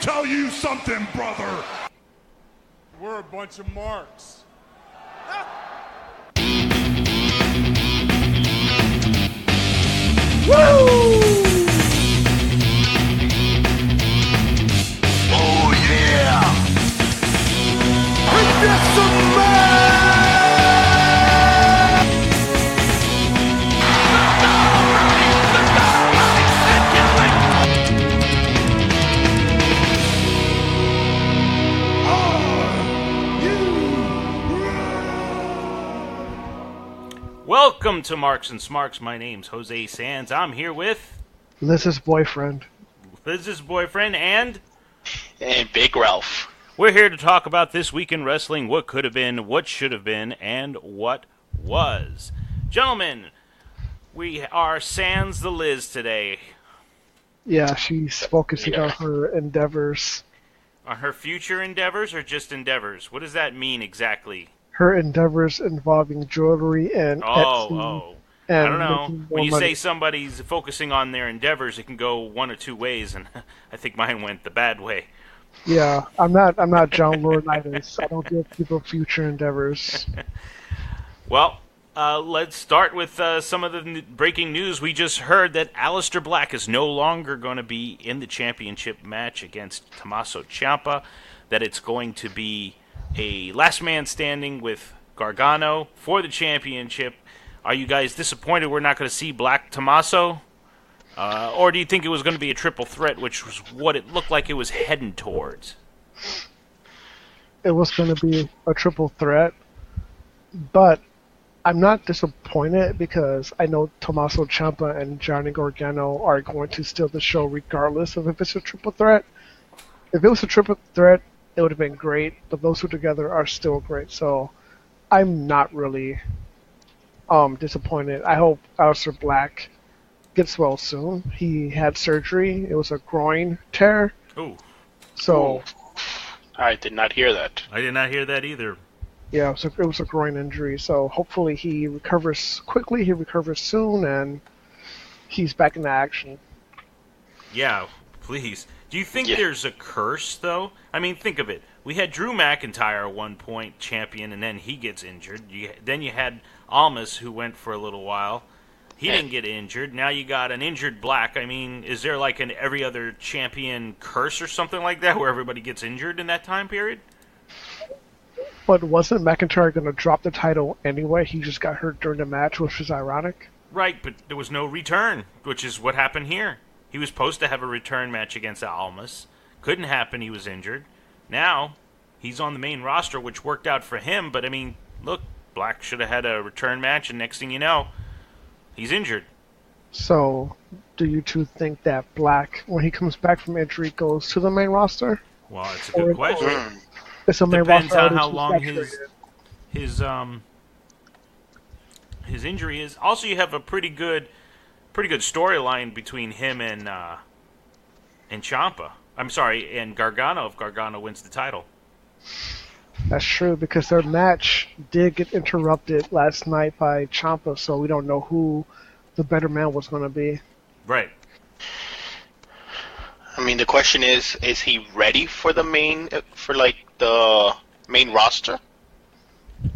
tell you something, brother. We're a bunch of marks. Woo! Oh yeah! And get some man! Welcome to Marks and Smarks. My name's Jose Sands. I'm here with Liz's boyfriend. Liz's boyfriend and Big Ralph. We're here to talk about this week in wrestling, what could have been, what should have been, and what was. Gentlemen, we are Sans the Liz today. Yeah, she's focusing on her endeavors. On her future endeavors or just endeavors? What does that mean exactly? Her endeavors involving jewelry and Etsy. And I don't know. When you say somebody's focusing on their endeavors, it can go one or two ways, and I think mine went the bad way. Yeah, I'm not John Laurinaitis. I don't give people future endeavors. Well, let's start with some of the breaking news. We just heard that Aleister Black is no longer going to be in the championship match against Tommaso Ciampa, that it's going to be a last man standing with Gargano for the championship. Are you guys disappointed we're not going to see Black Tommaso? Or do you think it was going to be a triple threat, which was what it looked like it was heading towards? It was going to be a triple threat, but I'm not disappointed because I know Tommaso Ciampa and Johnny Gargano are going to steal the show regardless of if it's a triple threat. If it was a triple threat, it would have been great, but those two together are still great, so I'm not really disappointed. I hope Aleister Black gets well soon. He had surgery. It was a groin tear. Ooh. So Ooh. I did not hear that. I did not hear that either. Yeah, it was a groin injury, so hopefully he recovers quickly, he recovers soon, and he's back in action. Yeah, please. Do you think there's a curse, though? I mean, think of it. We had Drew McIntyre at one point, champion, and then he gets injured. Then you had Almas, who went for a little while. He didn't get injured. Now you got an injured Black. I mean, is there like an every other champion curse or something like that, where everybody gets injured in that time period? But wasn't McIntyre going to drop the title anyway? He just got hurt during the match, which is ironic. Right, but there was no return, which is what happened here. He was supposed to have a return match against Almas. Couldn't happen, he was injured. Now, he's on the main roster, which worked out for him, but I mean, look, Black should have had a return match, and next thing you know, he's injured. So, do you two think that Black, when he comes back from injury, goes to the main roster? Well, it's a good question. It's a main Depends roster on how long his injury is. Also, you have a pretty good storyline between him and Ciampa. I'm sorry, and Gargano, if Gargano wins the title. That's true, because their match did get interrupted last night by Ciampa, so we don't know who the better man was going to be. Right. I mean, the question is he ready for the main roster?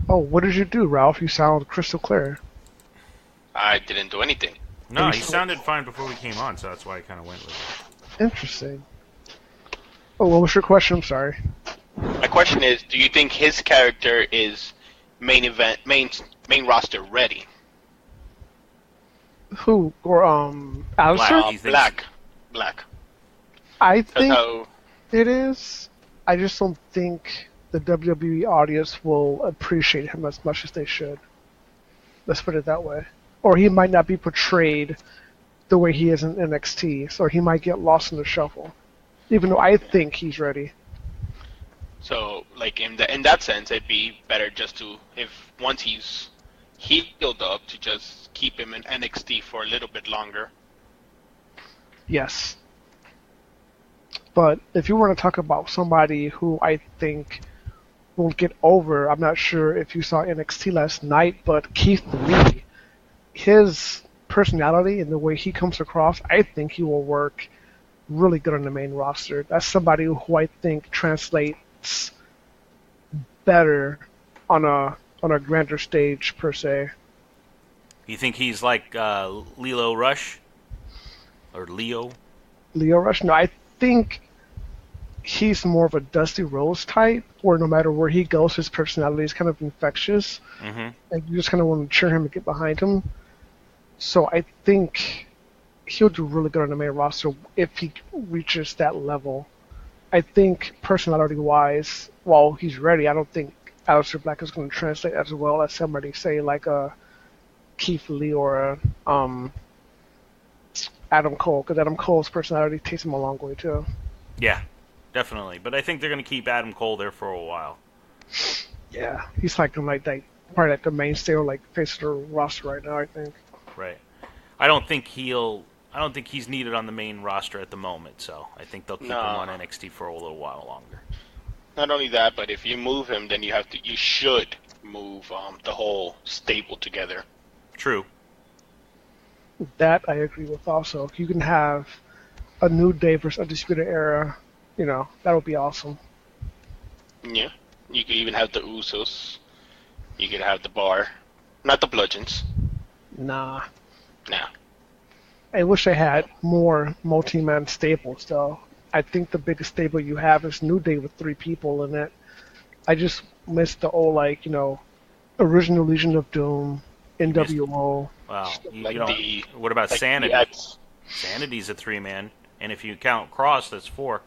Oh, what did you do, Ralph? You sound crystal clear. I didn't do anything. No, he sounded fine before we came on, so that's why I kind of went with it. Interesting. Oh, what was your question? I'm sorry. My question is, do you think his character is main roster ready? Who? Or Aleister? Black. I think it is. I just don't think the WWE audience will appreciate him as much as they should. Let's put it that way. Or he might not be portrayed the way he is in NXT, so he might get lost in the shuffle. Even though I think he's ready. So, like in that sense, it'd be better just to, if once he's healed up, to just keep him in NXT for a little bit longer. Yes. But if you want to talk about somebody who I think will get over, I'm not sure if you saw NXT last night, but Keith Lee, his personality and the way he comes across, I think he will work really good on the main roster. That's somebody who I think translates better on a grander stage per se. You think he's like Lilo Rush or Leo? Leo Rush? No, I think he's more of a Dusty Rhodes type, where no matter where he goes, his personality is kind of infectious, and you just kind of want to cheer him and get behind him. So I think he'll do really good on the main roster if he reaches that level. I think personality-wise, while he's ready, I don't think Aleister Black is going to translate as well as somebody, say, like a Keith Lee or a Adam Cole, because Adam Cole's personality takes him a long way too. Yeah, definitely. But I think they're going to keep Adam Cole there for a while. Yeah, he's like that, probably like the mainstay or like face of the roster right now, I think. Right. I don't think he's needed on the main roster at the moment, so I think they'll keep him on NXT for a little while longer. Not only that, but if you move him, then you should move the whole stable together. True. That I agree with also. If you can have a New Day versus Undisputed Era, that would be awesome. Yeah. You could even have the Usos. You could have the Bar. Not the Bludgeons. Nah. Nah. I wish I had more multi-man staples, though. I think the biggest stable you have is New Day with 3 people in it. I just miss the old, original Legion of Doom, NWO. Wow. Like what about like Sanity? Sanity's a 3-man, and if you count Cross, that's 4.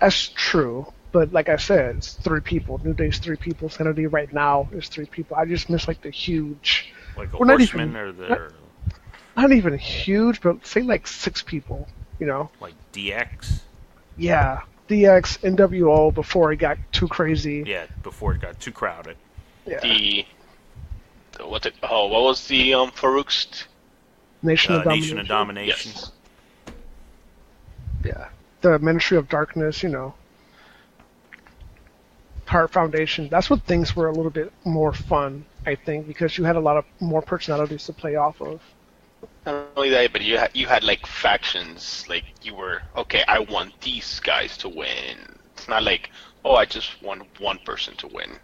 That's true, but like I said, it's 3 people. New Day's 3 people. Sanity right now is 3 people. I just miss the huge. Like a Horseman or the. Not even huge, but say 6 people. Like DX. Yeah, DX, NWO before it got too crazy. Yeah, before it got too crowded. Yeah. What was the Farouk's Nation of Domination. Nation of Domination. Yes. Yeah. The Ministry of Darkness, Heart Foundation. That's what things were a little bit more fun, I think, because you had a lot of more personalities to play off of. Not only that, but you had factions. You were, okay, I want these guys to win. It's not like, oh, I just want one person to win.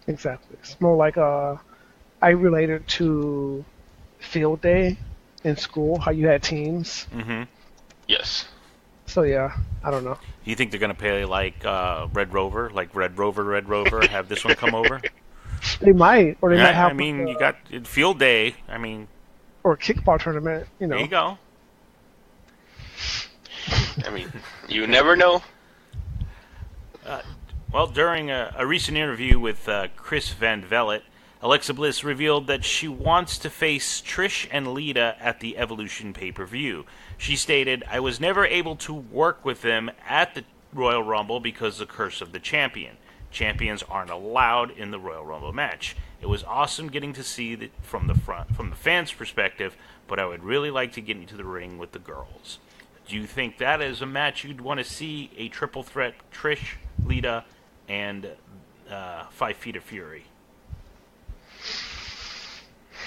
Exactly. It's more like I related to Field Day in school, how you had teams. Mm-hmm. Yes. So yeah, I don't know. Do you think they're gonna play Red Rover, Red Rover, have this one come over? They might, or they might have. I mean, you got Field Day. I mean, or a kickball tournament. There you go. I mean, you never know. Well, during a recent interview with Chris Van Vliet, Alexa Bliss revealed that she wants to face Trish and Lita at the Evolution pay-per-view. She stated, "I was never able to work with them at the Royal Rumble because of the curse of the champion. Champions aren't allowed in the Royal Rumble match. It was awesome getting to see it from the fans' perspective, but I would really like to get into the ring with the girls." Do you think that is a match you'd want to see, a triple threat Trish, Lita, and 5 Feet of Fury?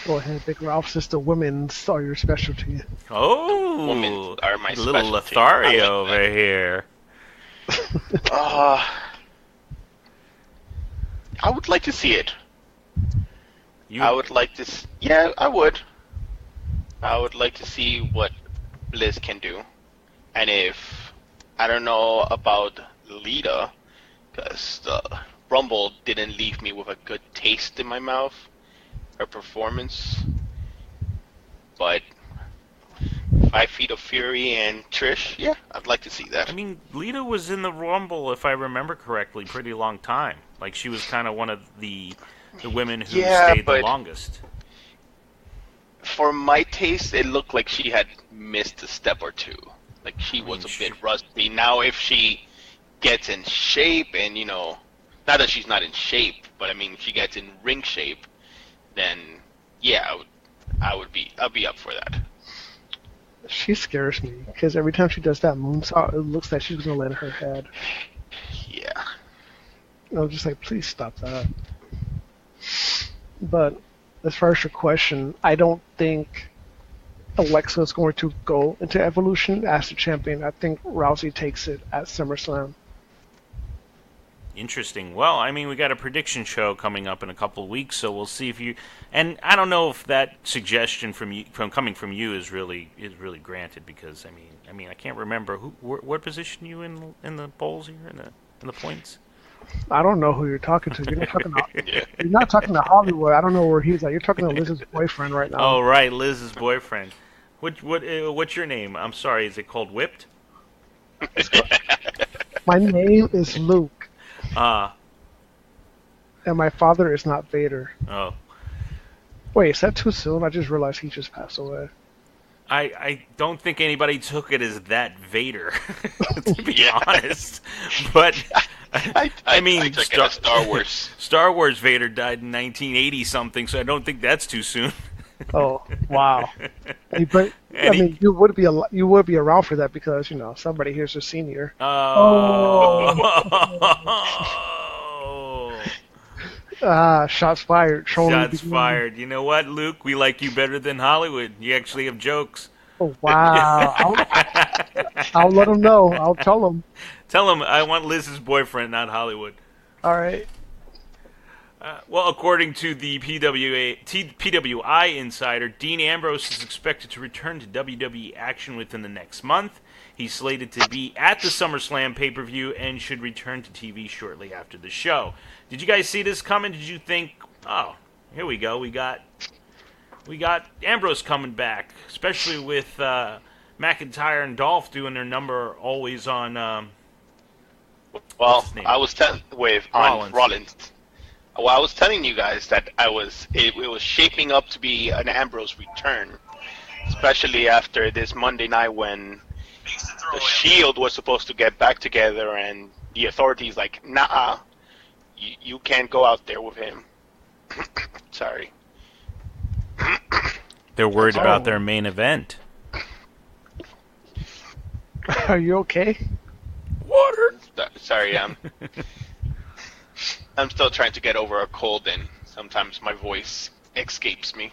Go ahead, Big Ralph, since the women's are your specialty. Oh, women are my little specialty. Lothario over here. I would like to see it. I would like to. Yeah, I would. I would like to see what Bliss can do, and if I don't know about Lita, because the Rumble didn't leave me with a good taste in my mouth. Her performance, but 5 Feet of Fury and Trish, yeah, I'd like to see that. I mean, Lita was in the Rumble, if I remember correctly, pretty long time. She was kind of one of the women who stayed the longest. For my taste, it looked like she had missed a step or two. She was a bit rusty. Now, if she gets in shape, and not that she's not in shape, but I mean, she gets in ring shape, then yeah, I'd be up for that. She scares me because every time she does that moonsault, it looks like she's gonna land her head. Yeah. I was just like, please stop that. But as far as your question, I don't think Alexa is going to go into Evolution as the champion. I think Rousey takes it at SummerSlam. Interesting. Well, I mean, we got a prediction show coming up in a couple of weeks, so we'll see if you. And I don't know if that suggestion coming from you is really granted, because I mean, I can't remember what position you in the polls here in the points. I don't know who you're talking to. You're not talking to Hollywood. I don't know where he's at. You're talking to Liz's boyfriend right now. Oh, right, Liz's boyfriend. What's your name? I'm sorry. Is it called Whipped? My name is Luke. And my father is not Vader. Oh. Wait, is that too soon? I just realized he just passed away. I don't think anybody took it as that Vader, to be honest. But I mean, I took it as Star Wars. Star Wars Vader died in 1980 something, so I don't think that's too soon. Oh, wow! But I mean, you would be around for that because somebody here's a senior. Shots fired. Shots fired. You know what, Luke? We like you better than Hollywood. You actually have jokes. Oh, wow! I'll let him know. I'll tell him. Tell him I want Liz's boyfriend, not Hollywood. All right. Well, according to the PWI insider, Dean Ambrose is expected to return to WWE action within the next month. He's slated to be at the SummerSlam pay-per-view and should return to TV shortly after the show. Did you guys see this coming? Did you think, oh, here we go, we got Ambrose coming back, especially with McIntyre and Dolph doing their number always on. Well, I was telling Rollins. Well, I was telling you guys that it was shaping up to be an Ambrose return, especially after this Monday night when the Shield was supposed to get back together and the authorities like, nah, you can't go out there with him. Sorry. They're worried about their main event. Are you okay? Water. Sorry, I'm still trying to get over a cold, and sometimes my voice escapes me.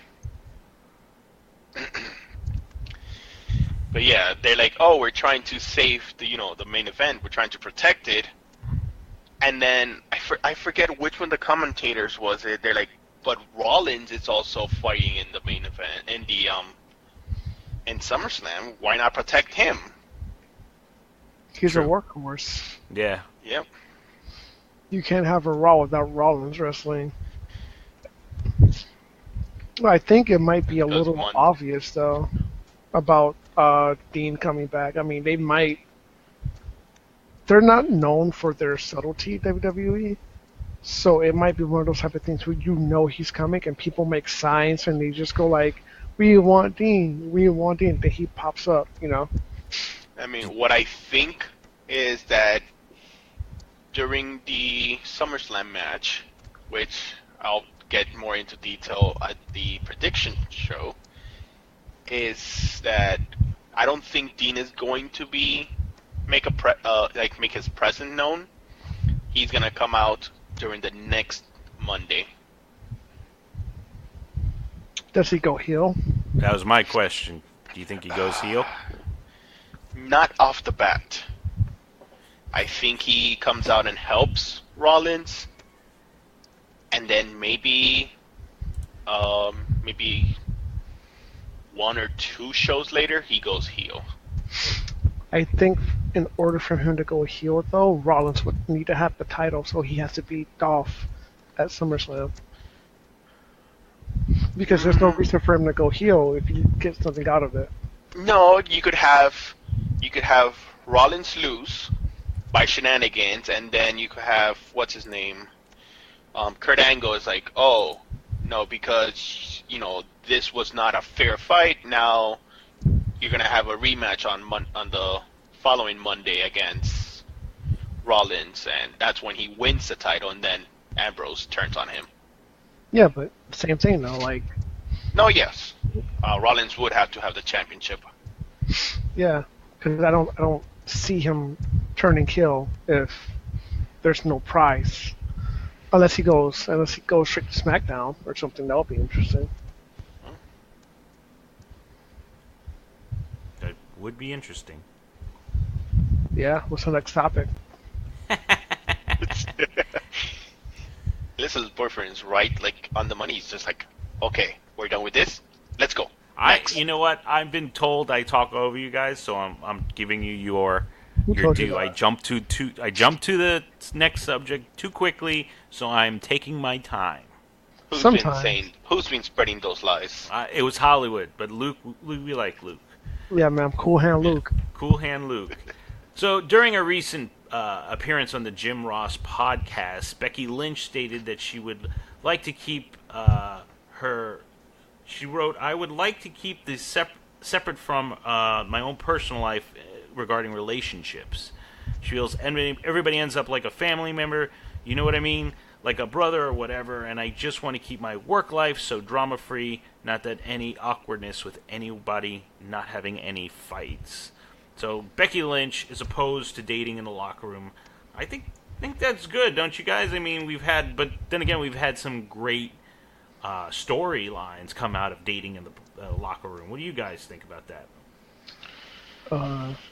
But yeah, they're like, oh, we're trying to save the main event. We're trying to protect it. And then I forget which one of the commentators was it. They're like, but Rollins is also fighting in the main event in SummerSlam. Why not protect him? He's a workhorse. Yeah. Yep. You can't have a Raw without Rollins wrestling. I think it might be a little obvious, though, about Dean coming back. I mean, they're not known for their subtlety, WWE, so it might be one of those type of things where he's coming and people make signs and they just go like, we want Dean, then he pops up, I mean, what I think is that during the SummerSlam match, which I'll get more into detail at the prediction show, is that I don't think Dean is going to make his presence known. He's gonna come out during the next Monday. Does he go heel? That was my question. Do you think he goes heel? Not off the bat. I think he comes out and helps Rollins, and then maybe one or two shows later he goes heel. I think in order for him to go heel, though, Rollins would need to have the title, so he has to beat Dolph at SummerSlam. Because there's no reason for him to go heel if you get something out of it. No, you could have Rollins lose by shenanigans, and then you could have what's his name, Kurt Angle is like, oh no, because this was not a fair fight. Now you're gonna have a rematch on the following Monday against Rollins, and that's when he wins the title, and then Ambrose turns on him. Yeah, but same thing though. Like, no, yes, Rollins would have to have the championship. Yeah, because I don't see him turning heel if there's no prize, unless he goes straight to SmackDown or something. That would be interesting. Would be interesting. Yeah, what's the next topic? Alyssa's boyfriend is right, like, on the money. He's just like, okay, we're done with this. Let's go. Next. You know what? I've been told I talk over you guys, so I'm giving you your due. I jumped to the next subject too quickly, so I'm taking my time. Who's been spreading those lies? It was Hollywood, but Luke, we like Luke. Yeah, man, Cool Hand Luke. Cool Hand Luke. So during a recent appearance on the Jim Ross podcast, Becky Lynch stated that she would like to keep her. She wrote, "I would like to keep this separate from my own personal life regarding relationships. She feels everybody ends up like a family member. You know what I mean? Like a brother or whatever, and I just want to keep my work life so drama-free, not that any awkwardness with anybody, not having any fights." So Becky Lynch is opposed to dating in the locker room. I think that's good, don't you guys? I mean, we've had some great storylines come out of dating in the locker room. What do you guys think about that?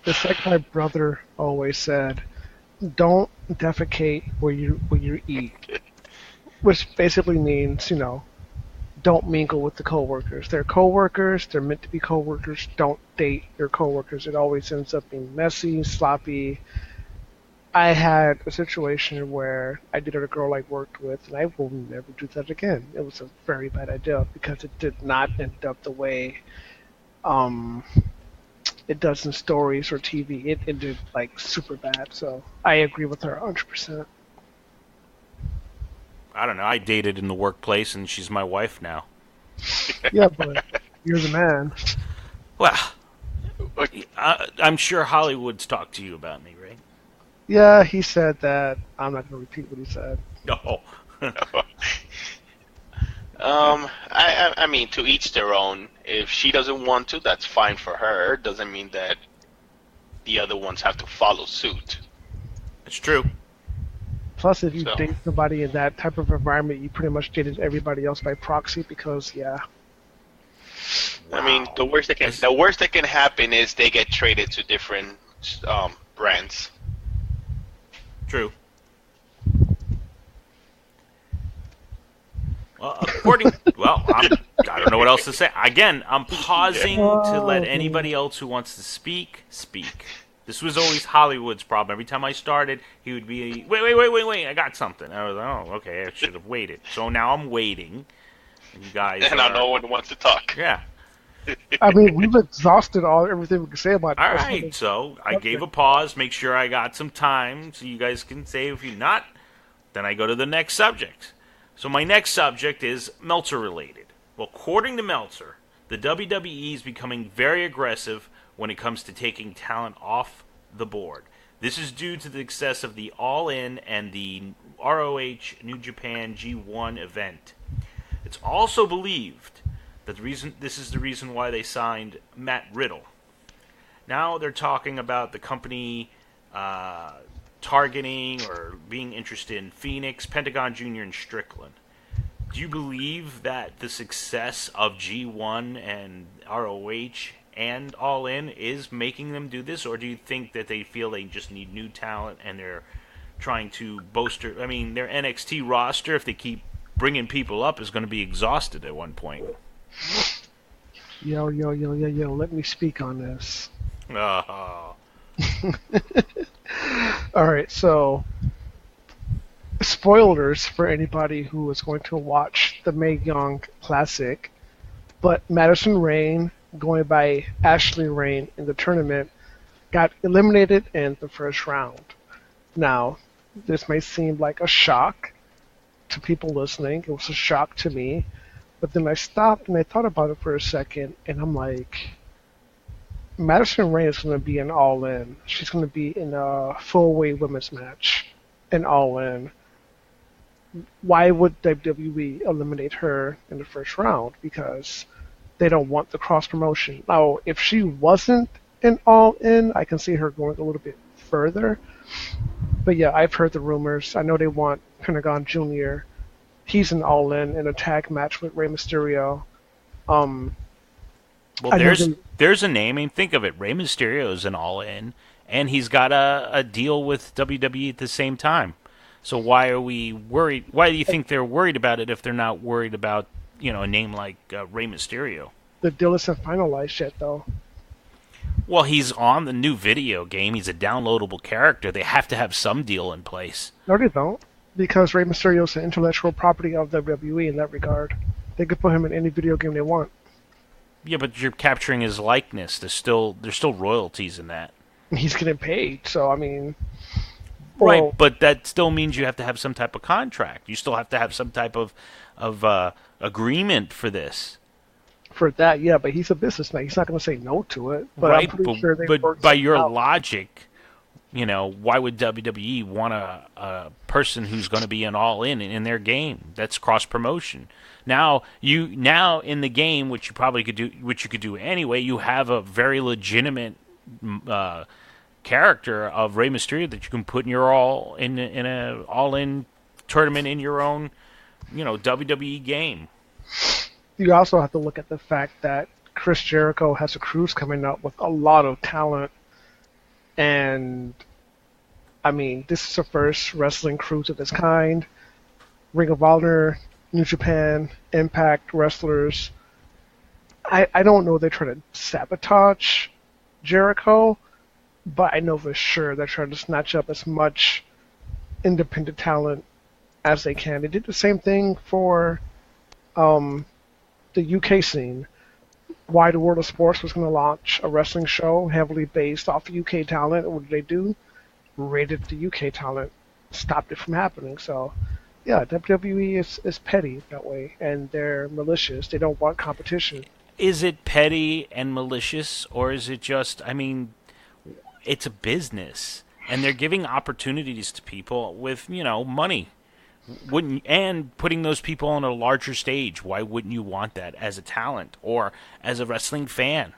It's like my brother always said, don't defecate where you eat. Which basically means, don't mingle with the coworkers. They're coworkers, they're meant to be coworkers. Don't date your coworkers. It always ends up being messy, sloppy. I had a situation where I dated a girl I worked with, and I will never do that again. It was a very bad idea because it did not end up the way it does in stories or TV. It ended super bad. So I agree with her 100%. I don't know. I dated in the workplace, and she's my wife now. Yeah, but you're the man. Well, I'm sure Hollywood's talked to you about me, right? Yeah, he said that. I'm not going to repeat what he said. No. I mean, to each their own. If she doesn't want to, that's fine for her. Doesn't mean that the other ones have to follow suit. It's true. Plus, if you date somebody in that type of environment, you pretty much dated everybody else by proxy because, yeah. Wow. I mean, the worst that can happen is they get traded to different brands. True. Well, I don't know what else to say. Again, I'm pausing to let anybody else who wants to speak. This was always Hollywood's problem. Every time I started, he would be, wait, I got something. I was like, oh, okay, I should have waited. So now I'm waiting. And you guys and now no one wants to talk. Yeah. I mean, we've exhausted everything we can say about All right, so I gave a pause, make sure I got some time so you guys can say. If you're not, then I go to the next subject. So my next subject is Meltzer related. Well, according to Meltzer, the WWE is becoming very aggressive when it comes to taking talent off the board. This is due to the success of the All In and the ROH New Japan G1 event. It's also believed that this is the reason why they signed Matt Riddle. Now they're talking about the company targeting or being interested in Phoenix, Pentagon Jr., and Strickland. Do you believe that the success of G1 and ROH and All In is making them do this, or do you think that they feel they just need new talent and they're trying to bolster? I mean, their NXT roster, if they keep bringing people up, is going to be exhausted at one point. Yo, let me speak on this. Oh. Alright, so spoilers for anybody who is going to watch the Mae Young Classic, but Madison Rayne, going by Ashley Rayne in the tournament, got eliminated in the first round. Now, this may seem like a shock to people listening. It was a shock to me. But then I stopped and I thought about it for a second, and I'm like, Madison Rayne is going to be an All In. She's going to be in a full-weight women's match, an All In. Why would WWE eliminate her in the first round? Because they don't want the cross-promotion. Now, if she wasn't an All In, I can see her going a little bit further. But yeah, I've heard the rumors. I know they want Pentagon Jr. He's an All-In in a tag match with Rey Mysterio. Well, there's a name. I mean, think of it. Rey Mysterio is an All-In, and he's got a deal with WWE at the same time. So why are we worried? Why do you think they're worried about it if they're not worried about, a name like Rey Mysterio? The deal isn't finalized yet, though. Well, he's on the new video game. He's a downloadable character. They have to have some deal in place. No, they don't, because Rey Mysterio is the intellectual property of WWE in that regard. They could put him in any video game they want. Yeah, but you're capturing his likeness. There's still royalties in that. He's getting paid, so I mean. Right, but that still means you have to have some type of contract. You still have to have some type of agreement for this. For that, yeah, but he's a businessman. He's not going to say no to it. But right, I'm pretty sure they but by your logic, why would WWE want a person who's going to be an all-in their game? That's cross-promotion. Now in the game, which you could do anyway, you have a very legitimate character of Rey Mysterio that you can put in your in a all-in tournament in your own, WWE game. You also have to look at the fact that Chris Jericho has a cruise coming up with a lot of talent, and I mean, this is the first wrestling cruise of its kind. Ring of Honor, New Japan, Impact wrestlers. I don't know if they're trying to sabotage Jericho, but I know for sure they're trying to snatch up as much independent talent as they can. They did the same thing for the UK scene. Why the World of Sports was going to launch a wrestling show heavily based off UK talent. What did they do? Raided the UK talent, stopped it from happening. So, yeah, WWE is petty that way, and they're malicious. They don't want competition. Is it petty and malicious, or is it just, it's a business, and they're giving opportunities to people with, money. And putting those people on a larger stage. Why wouldn't you want that as a talent or as a wrestling fan?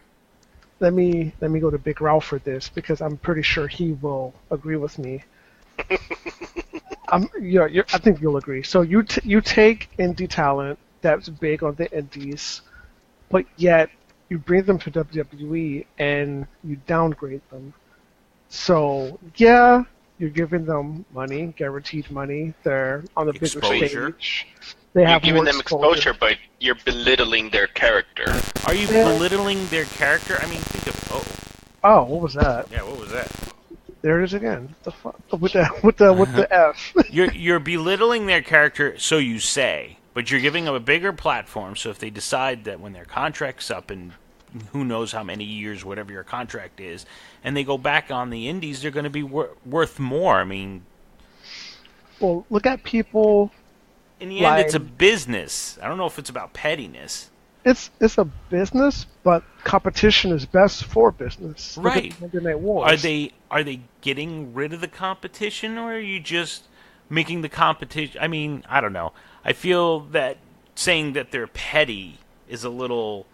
Let me go to Big Ralph for this, because I'm pretty sure he will agree with me. I think you'll agree. So you take indie talent that's big on the indies, but yet you bring them to WWE and you downgrade them. So yeah, you're giving them money, guaranteed money. They're on the bigger stage. You're giving them exposure, but you're belittling their character. Are you belittling their character? I mean, think of Oh, what was that? Yeah, what was that? There it is again. The fuck with the F. You're belittling their character, so you say, but you're giving them a bigger platform. So if they decide that when their contract's up and who knows how many years, whatever your contract is, and they go back on the indies, they're going to be worth more. I mean, well, look at people. In the end, it's a business. I don't know if it's about pettiness. It's a business, but competition is best for business. Right. Look at the Monday Night Wars. Are they getting rid of the competition, or are you just making the competition? I mean, I don't know. I feel that saying that they're petty is a little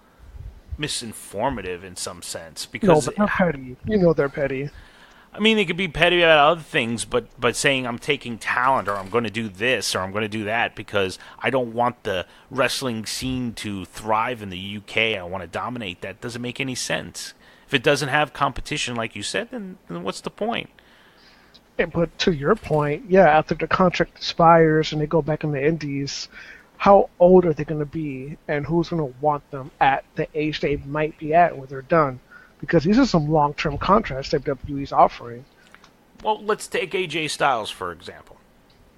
misinformative in some sense, because no, but they're petty. They're petty. I mean, they could be petty about other things, but saying I'm taking talent, or I'm going to do this, or I'm going to do that because I don't want the wrestling scene to thrive in the UK, I want to dominate that, doesn't make any sense. If it doesn't have competition, like you said, then what's the point? But to your point, yeah, after the contract expires and they go back in the indies, how old are they going to be, and who's going to want them at the age they might be at when they're done? Because these are some long-term contracts that WWE's offering. Well, let's take AJ Styles, for example.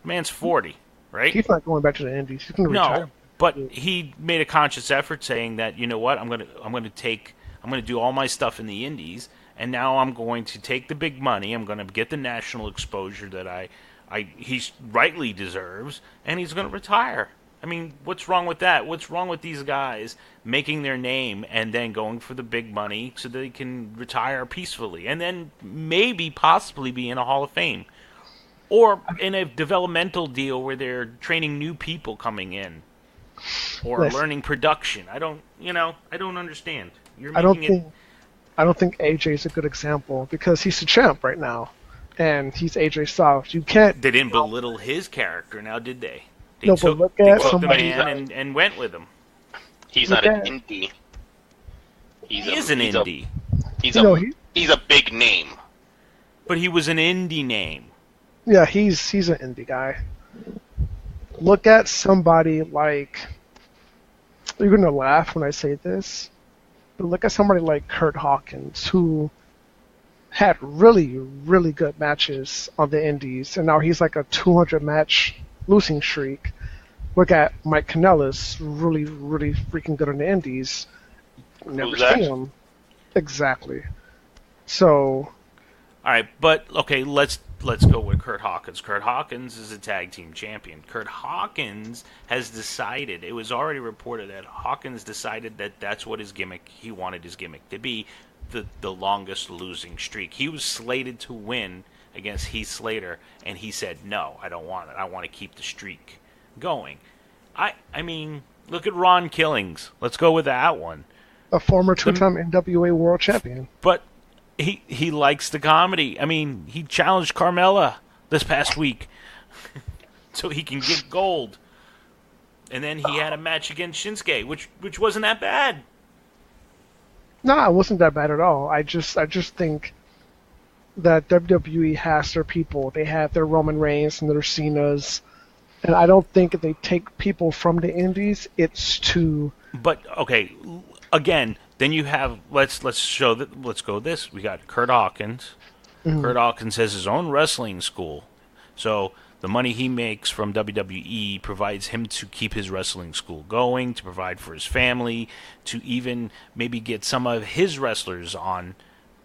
Man's 40, right? He's not going back to the indies. He's going to retire. No, but he made a conscious effort saying that, you know what, I'm going to do all my stuff in the indies, and now I'm going to take the big money. I'm going to get the national exposure that he rightly deserves, and he's going to retire. I mean, what's wrong with that? What's wrong with these guys making their name and then going for the big money so they can retire peacefully and then maybe possibly be in a Hall of Fame? Or in a developmental deal where they're training new people coming in or learning production. I don't understand. I don't think AJ's a good example because he's the champ right now and he's AJ Styles. You can't. They didn't belittle his character, now did they? But look at somebody the man and went with him. He's not an indie. He is an indie. He's a big name. But he was an indie name. Yeah, he's an indie guy. Look at somebody like... You're going to laugh when I say this, but look at somebody like Kurt Hawkins, who had really, really good matches on the indies, and now he's like a 200-match losing streak. Look at Mike Kanellis, really, really freaking good on the indies. Never seen him. Exactly. So... All right, but okay, let's go with Kurt Hawkins. Kurt Hawkins is a tag team champion. Kurt Hawkins has decided, it was already reported that Hawkins decided that that's what his gimmick, he wanted his gimmick to be, the longest losing streak. He was slated to win against Heath Slater, and he said, no, I don't want it. I want to keep the streak going. I mean, look at Ron Killings. Let's go with that one. A former two-time NWA World Champion. But he likes the comedy. I mean, he challenged Carmella this past week so he can get gold. And then he had a match against Shinsuke, which wasn't that bad. No, it wasn't that bad at all. I just think that WWE has their people. They have their Roman Reigns and their Cenas. And I don't think if they take people from the indies, it's too... But, okay, again... Then you have let's go this. We got Kurt Hawkins. Mm-hmm. Kurt Hawkins has his own wrestling school, so the money he makes from WWE provides him to keep his wrestling school going, to provide for his family, to even maybe get some of his wrestlers on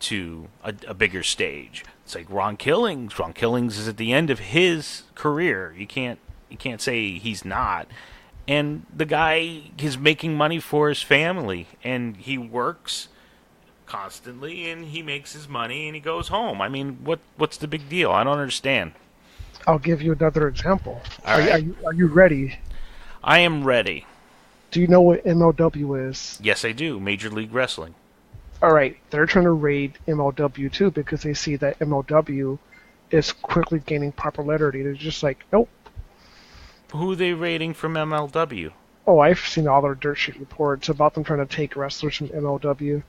to a bigger stage. It's like Ron Killings. Ron Killings is at the end of his career. You can't say he's not. And the guy is making money for his family, and he works constantly, and he makes his money, and he goes home. I mean, what's the big deal? I don't understand. I'll give you another example. All right. Are you ready? I am ready. Do you know what MLW is? Yes, I do. Major League Wrestling. All right. They're trying to raid MLW, too, because they see that MLW is quickly gaining popularity. They're just like, nope. Who are they rating from MLW? Oh, I've seen all their dirt sheet reports about them trying to take wrestlers from MLW.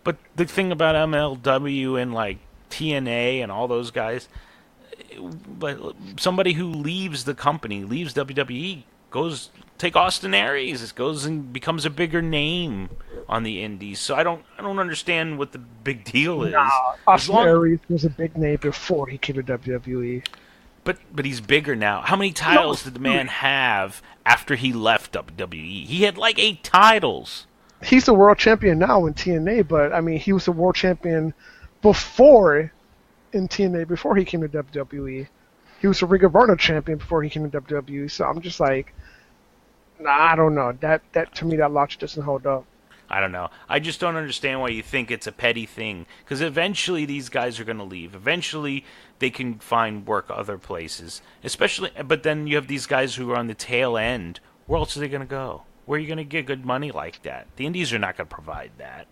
But the thing about MLW and like TNA and all those guys, but somebody who leaves the company, leaves WWE, goes take Austin Aries, goes and becomes a bigger name on the indies. So I don't understand what the big deal is. Nah, Austin Aries was a big name before he came to WWE. But he's bigger now. How many titles did the man have after he left WWE? He had like 8 titles. He's the world champion now in TNA, but I mean, he was the world champion before in TNA, before he came to WWE. He was the Ring of Honor champion before he came to WWE, so I'm just like, nah, I don't know. That to me, that logic doesn't hold up. I don't know. I just don't understand why you think it's a petty thing. Because eventually these guys are going to leave. Eventually they can find work other places. But then you have these guys who are on the tail end. Where else are they going to go? Where are you going to get good money like that? The indies are not going to provide that.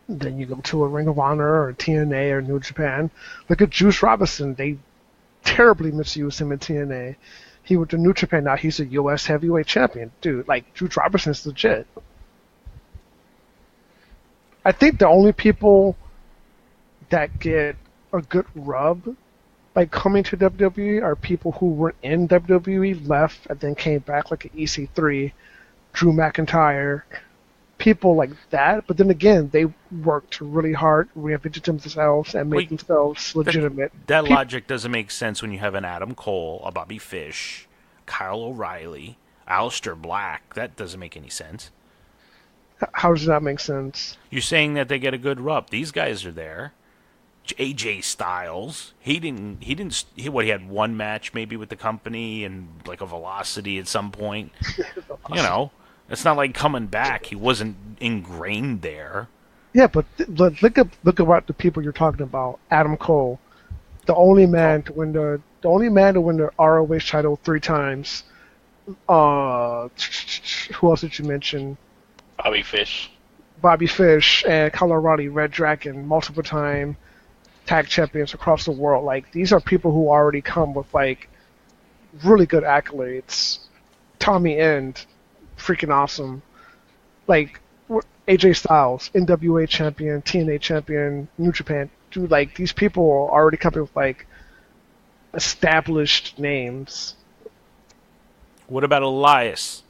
Then you go to a Ring of Honor or TNA or New Japan. Look at Juice Robinson. They terribly misused him in TNA. He went to New Japan. Now he's a U.S. heavyweight champion. Dude, like, Juice Robinson's legit. I think the only people that get a good rub by coming to WWE are people who were in WWE, left, and then came back, like an EC3, Drew McIntyre, people like that. But then again, they worked really hard, reinvented themselves, and made themselves legitimate. That logic doesn't make sense when you have an Adam Cole, a Bobby Fish, Kyle O'Reilly, Aleister Black. That doesn't make any sense. How does that make sense? You're saying that they get a good rub. These guys are there. AJ Styles, he had one match maybe with the company and like a Velocity at some point. You know, it's not like coming back. He wasn't ingrained there. Yeah, but look at what the people you're talking about. Adam Cole, the only man to win the ROH title 3 times. Who else did you mention? Bobby Fish and Kyle O'Reilly, Red Dragon, multiple time tag champions across the world. Like, these are people who already come with like really good accolades. Tommy End, freaking awesome. Like, AJ Styles, NWA champion, TNA champion, New Japan. Dude, like, these people are already coming with, like, established names. What about Elias?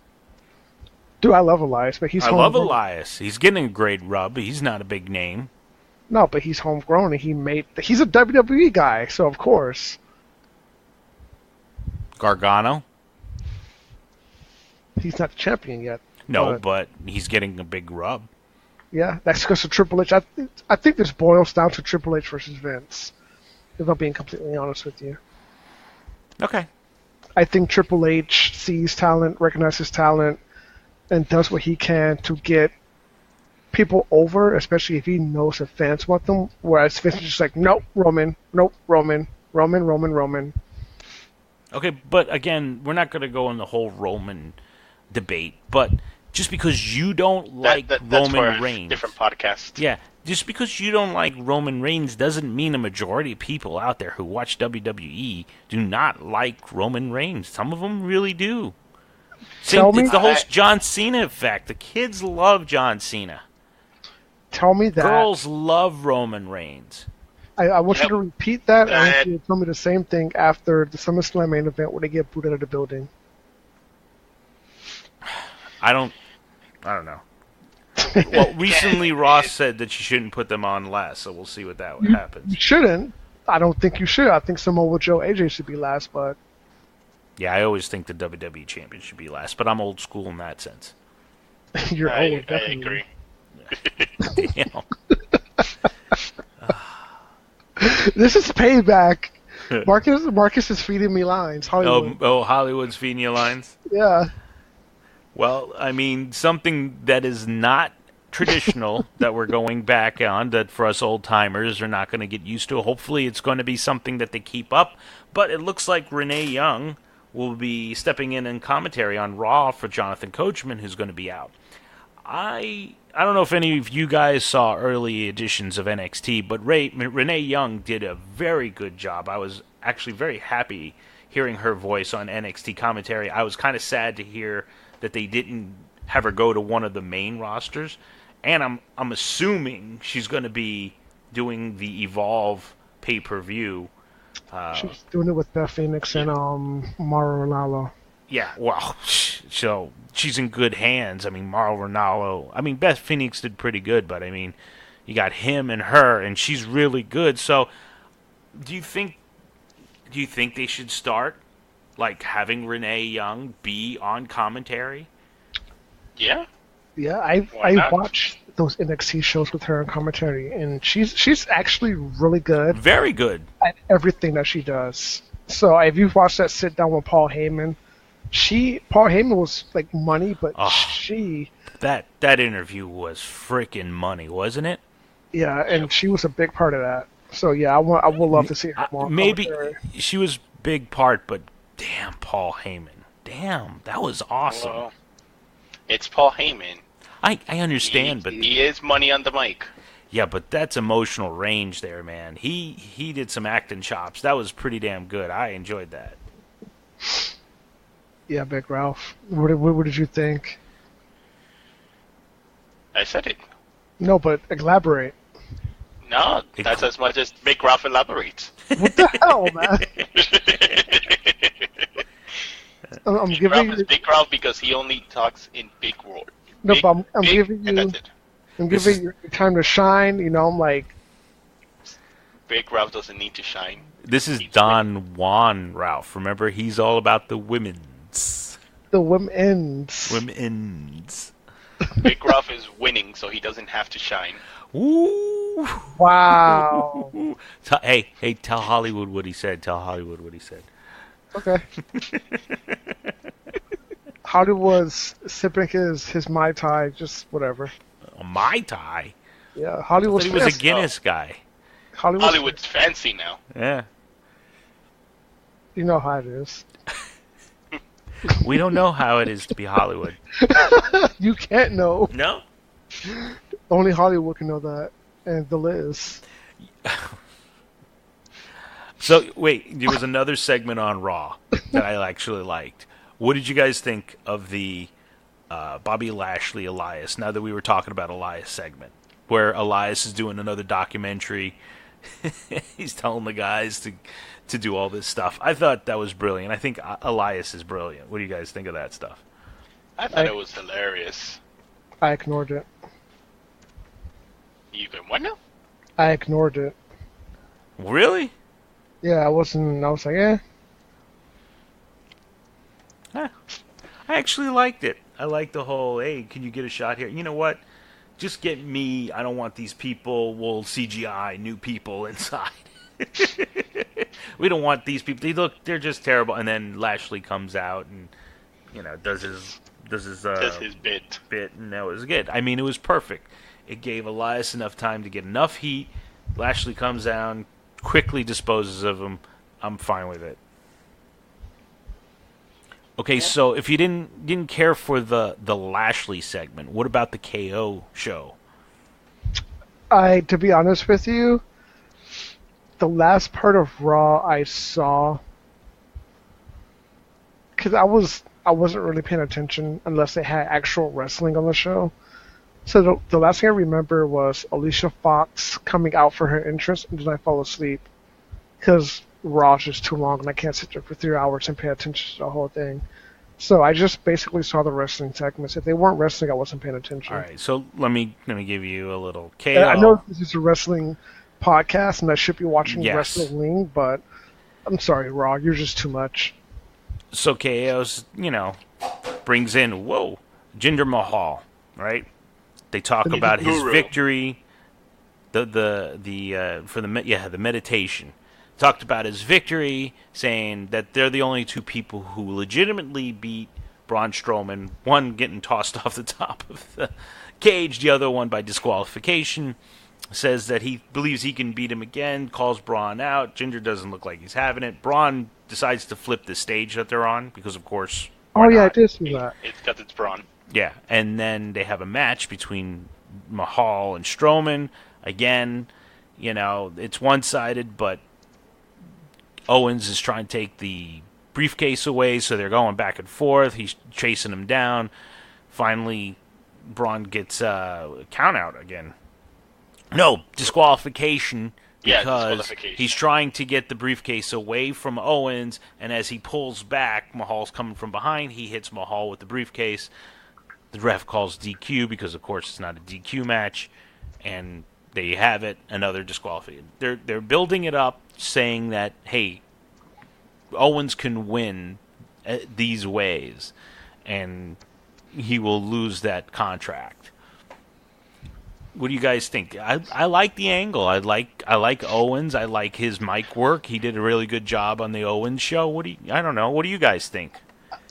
Dude, I love Elias, but I love Elias. He's getting a great rub. He's not a big name. No, but he's homegrown, and he's a WWE guy, so of course. Gargano? He's not the champion yet. No, but he's getting a big rub. Yeah, that's because of Triple H. I think this boils down to Triple H versus Vince, if I'm being completely honest with you. Okay. I think Triple H sees talent, recognizes talent, and does what he can to get people over, especially if he knows that fans want them, whereas Vince is just like, nope, Roman. Okay, but again, we're not going to go on the whole Roman debate, but just because you don't like Roman Reigns, different podcast. Yeah, just because you don't like Roman Reigns doesn't mean a majority of people out there who watch WWE do not like Roman Reigns. Some of them really do. It's the whole John Cena effect. The kids love John Cena. Tell me that. Girls love Roman Reigns. I want you to repeat that, and I want you to tell me the same thing after the SummerSlam main event where they get booted out of the building. I don't know. Well, recently Ross said that you shouldn't put them on last, so we'll see what happens. You shouldn't. I don't think you should. I think Samoa Joe AJ should be last, but... Yeah, I always think the WWE champion should be last, but I'm old school in that sense. You're old, definitely. I agree. Damn. This is payback. Marcus is feeding me lines. Hollywood. Hollywood's feeding you lines? Yeah. Well, I mean, something that is not traditional that we're going back on, that for us old-timers are not going to get used to. Hopefully it's going to be something that they keep up. But it looks like Renee Young will be stepping in commentary on Raw for Jonathan Coachman, who's going to be out. I don't know if any of you guys saw early editions of NXT, but Renee Young did a very good job. I was actually very happy hearing her voice on NXT commentary. I was kind of sad to hear that they didn't have her go to one of the main rosters, and I'm assuming she's going to be doing the Evolve pay-per-view. She's doing it with Beth Phoenix and Mauro Ranallo. Yeah, well, so she's in good hands. I mean, Mauro Ranallo. I mean, Beth Phoenix did pretty good, but I mean, you got him and her, and she's really good. So, do you think they should start like having Renee Young be on commentary? Yeah. Yeah, I watched those NXT shows with her on commentary, and she's actually really good. Very good at everything that she does. So if you've watched that sit down with Paul Heyman, Paul Heyman was like money, but that interview was freaking money, wasn't it? Yeah, and she was a big part of that. So yeah, I would love to see her more. Maybe she was big part, but damn, Paul Heyman, damn, that was awesome. Well, it's Paul Heyman. I understand, but he is money on the mic. Yeah, but that's emotional range there, man. He did some acting chops. That was pretty damn good. I enjoyed that. Yeah, Big Ralph. What did you think? I said it. No, but elaborate. No, that's as much as Big Ralph elaborates. What the hell, man? I'm Big giving Ralph is Big Ralph because he only talks in big words. No, but I'm giving you. I'm giving you time to shine. You know, I'm like. Big Ralph doesn't need to shine. This is Don Juan Ralph. Remember, he's all about the women's. The women's. Women's. Big Ralph is winning, so he doesn't have to shine. Ooh. Wow. Hey, tell Hollywood what he said. Tell Hollywood what he said. Okay. Hollywood's sipping his Mai Tai, just whatever. A Mai Tai? Yeah, Hollywood's he was a Guinness guy. Hollywood's fancy now. Yeah. You know how it is. We don't know how it is to be Hollywood. You can't know. No? Only Hollywood can know that. And the Liz. So, wait, there was another segment on Raw that I actually liked. What did you guys think of the Bobby Lashley, Elias. Now that we were talking about Elias segment, where Elias is doing another documentary, he's telling the guys to do all this stuff. I thought that was brilliant. I think Elias is brilliant. What do you guys think of that stuff? I thought it was hilarious. I ignored it. You can what now? I ignored it. Really? Yeah, I was like, eh. Huh. I actually liked it. I liked the whole, hey, can you get a shot here? You know what? Just get me. I don't want these people. We'll CGI new people inside. We don't want these people. They're just terrible. And then Lashley comes out and, does his bit, and that was good. I mean, it was perfect. It gave Elias enough time to get enough heat. Lashley comes down, quickly disposes of him. I'm fine with it. Okay, so if you didn't care for the Lashley segment, what about the KO show? To be honest with you, the last part of Raw I saw, because I wasn't really paying attention unless they had actual wrestling on the show. So the last thing I remember was Alicia Fox coming out for her entrance, and then I fell asleep because Raw's just too long, and I can't sit there for 3 hours and pay attention to the whole thing. So I just basically saw the wrestling segments. If they weren't wrestling, I wasn't paying attention. All right, so let me give you a little KO. I know this is a wrestling podcast, and I should be watching Yes. wrestling, but I'm sorry, Raw, you're just too much. So KO's, brings in Jinder Mahal, right? They talk about his victory, the meditation. Talked about his victory, saying that they're the only two people who legitimately beat Braun Strowman. One getting tossed off the top of the cage, the other one by disqualification. Says that he believes he can beat him again, calls Braun out. Jinder doesn't look like he's having it. Braun decides to flip the stage that they're on, because of course... Oh yeah, I did see that. It's because it's Braun. Yeah, and then they have a match between Mahal and Strowman. Again, it's one-sided, but Owens is trying to take the briefcase away, so they're going back and forth. He's chasing him down. Finally, Braun gets a count-out again. No, disqualification, because he's trying to get the briefcase away from Owens, and as he pulls back, Mahal's coming from behind. He hits Mahal with the briefcase. The ref calls DQ because, of course, it's not a DQ match, and there you have it, another disqualification. They're building it up, saying that, hey, Owens can win these ways, and he will lose that contract. What do you guys think? I like the angle. I like Owens. I like his mic work. He did a really good job on the Owens show. I don't know. What do you guys think?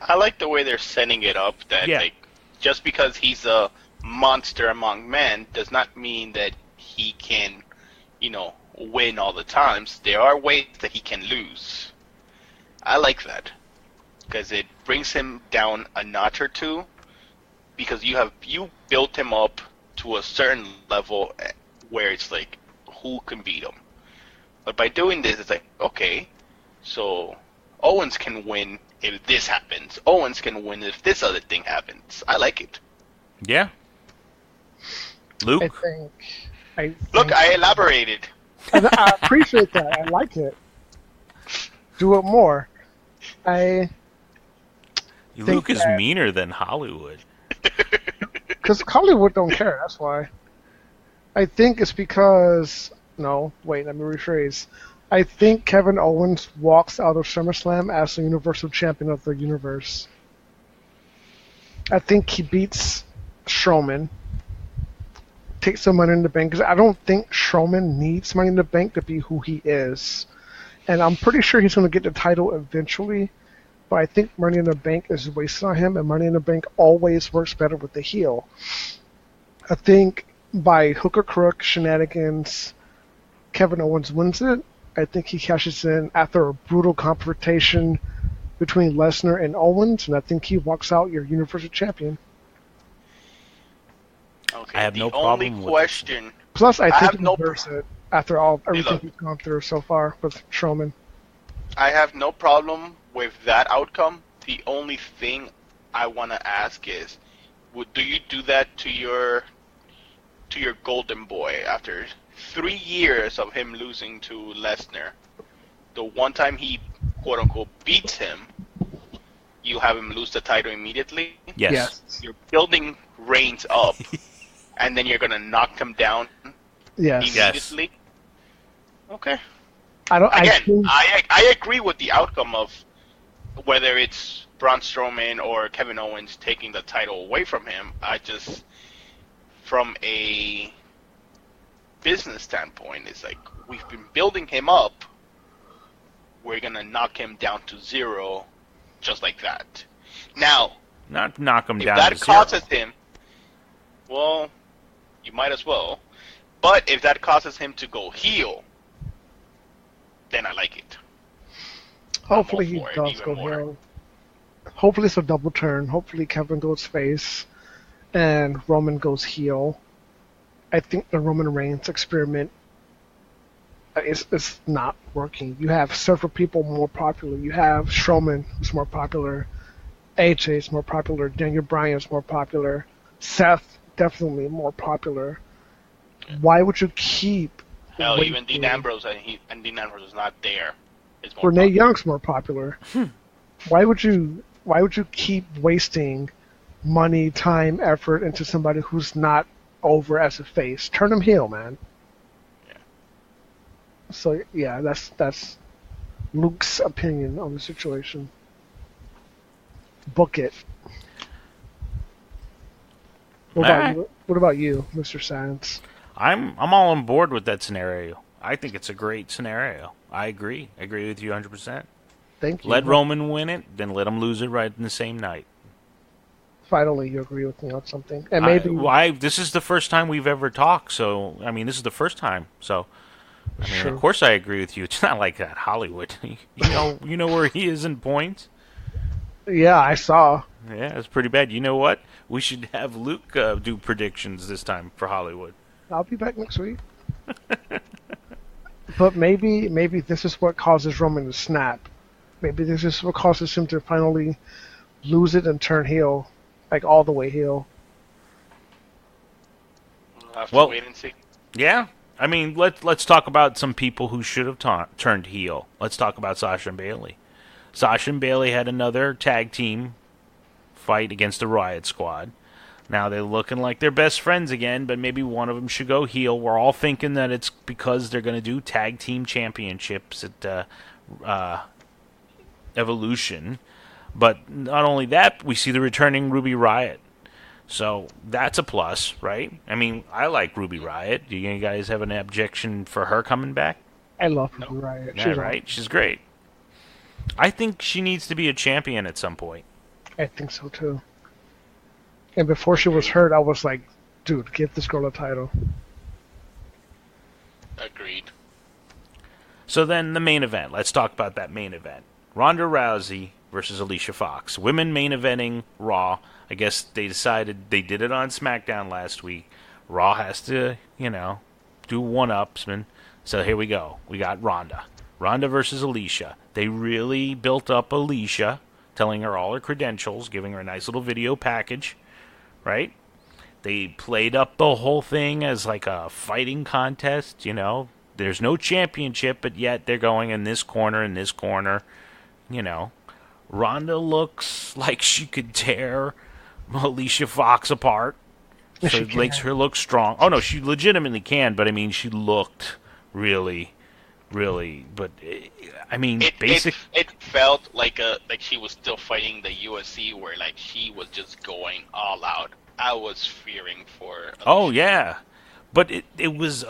I like the way they're setting it up. That just because he's a monster among men does not mean that he can, win all the times. There are ways that he can lose. I like that because it brings him down a notch or two. Because you built him up to a certain level where it's like, who can beat him? But by doing this, it's like, okay, so Owens can win if this happens. Owens can win if this other thing happens. I like it. Yeah. Luke? Look, I elaborated. I appreciate that. I like it. Do it more. Luke is meaner than Hollywood. Because Hollywood don't care, that's why. I think it's because... No, wait, let me rephrase. I think Kevin Owens walks out of SummerSlam as the Universal Champion of the Universe. I think he beats Strowman, takes some Money in the Bank, because I don't think Strowman needs Money in the Bank to be who he is. And I'm pretty sure he's going to get the title eventually, but I think Money in the Bank is wasted on him, and Money in the Bank always works better with the heel. I think by hook or crook shenanigans, Kevin Owens wins it. I think he cashes in after a brutal confrontation between Lesnar and Owens, and I think he walks out your Universal Champion. Okay, I have no problem with question. Plus, I think he deserves it after everything he's gone through so far with Strowman. I have no problem with that outcome. The only thing I want to ask is, do you do that to your golden boy after 3 years of him losing to Lesnar? The one time he quote unquote beats him, you have him lose the title immediately. Yes. You're building Reigns up, and then you're gonna knock him down immediately. Okay. I agree with the outcome of whether it's Braun Strowman or Kevin Owens taking the title away from him. I just, from a business standpoint, it's like we've been building him up. We're gonna knock him down to 0, just like that. Now, not knock him down. If that causes him, well, you might as well. But if that causes him to go heel, then I like it. Hopefully he does go heel. Hopefully it's a double turn. Hopefully Kevin goes face and Roman goes heel. I think the Roman Reigns experiment is not working. You have several people more popular. You have Strowman, who's more popular. AJ is more popular. Daniel Bryan is more popular. Seth, definitely more popular. Why would you keep... Hell, even Dean Ambrose, and Dean Ambrose is not there. Renee Young's more popular. Why would you keep wasting money, time, effort into somebody who's not over as a face? Turn him heel, man. Yeah. So yeah, that's Luke's opinion on the situation. Book it. What about you, Mr. Science? I'm all on board with that scenario. I think it's a great scenario. I agree. I agree with you 100%. Thank you. Let Roman win it, then let him lose it right in the same night. Finally, you agree with me on something. And maybe this is the first time we've ever talked, so I mean, this is the first time. So I mean, Sure. Of course I agree with you. It's not like that Hollywood. You know where he is in points? Yeah, I saw. Yeah, it's pretty bad. You know what? We should have Luke do predictions this time for Hollywood. I'll be back next week. But maybe this is what causes Roman to snap. Maybe this is what causes him to finally lose it and turn heel, like all the way heel. We'll have to wait and see. Yeah, I mean, let's talk about some people who should have turned heel. Let's talk about Sasha and Bayley. Sasha and Bayley had another tag team fight against the Riot Squad. Now they're looking like they're best friends again, but maybe one of them should go heel. We're all thinking that it's because they're going to do tag team championships at Evolution. But not only that, we see the returning Ruby Riott. So that's a plus, right? I mean, I like Ruby Riott. Do you guys have an objection for her coming back? I love Ruby Riott. Yeah, right? She's great. I think she needs to be a champion at some point. I think so too. And before she was hurt, I was like, dude, give this girl a title. Agreed. So then the main event. Let's talk about that main event. Ronda Rousey versus Alicia Fox. Women main eventing Raw. I guess they decided they did it on SmackDown last week. Raw has to, do one-upsman. So here we go. We got Ronda. Ronda versus Alicia. They really built up Alicia, telling her all her credentials, giving her a nice little video package. Right? They played up the whole thing as like a fighting contest, There's no championship, but yet they're going in this corner, Ronda looks like she could tear Alicia Fox apart. So it makes her look strong. Oh, no, she legitimately can, but I mean, she looked really, but I mean, it felt like she was still fighting the UFC, where she was just going all out. I was fearing for Alicia. Oh yeah, but it was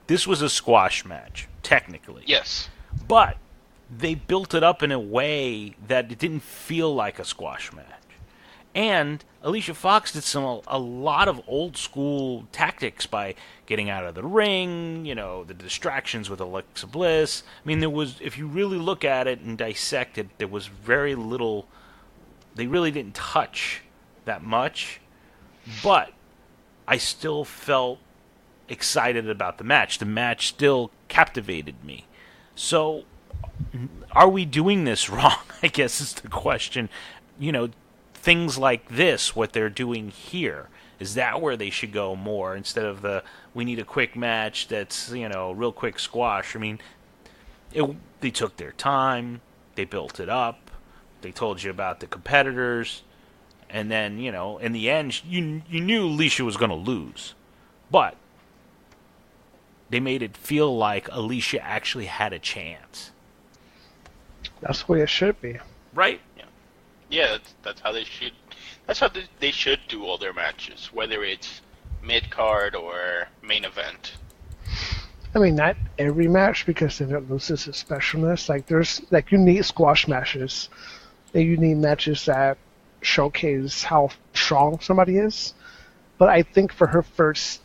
this was a squash match technically. Yes, but they built it up in a way that it didn't feel like a squash match. And Alicia Fox did a lot of old school tactics by getting out of the ring, the distractions with Alexa Bliss. I mean, if you really look at it and dissect it, there was very little. They really didn't touch that much, but I still felt excited about the match. The match still captivated me. So, are we doing this wrong? I guess is the question. things like this, what they're doing here, is that where they should go more instead of we need a quick match that's, real quick squash. I mean, they took their time, they built it up, they told you about the competitors, and then, in the end, you knew Alicia was going to lose. But they made it feel like Alicia actually had a chance. That's the way it should be. Right? Yeah, that's how they should. That's how they should do all their matches, whether it's mid-card or main event. I mean, not every match, because then it loses its specialness. You need squash matches, and you need matches that showcase how strong somebody is. But I think for her first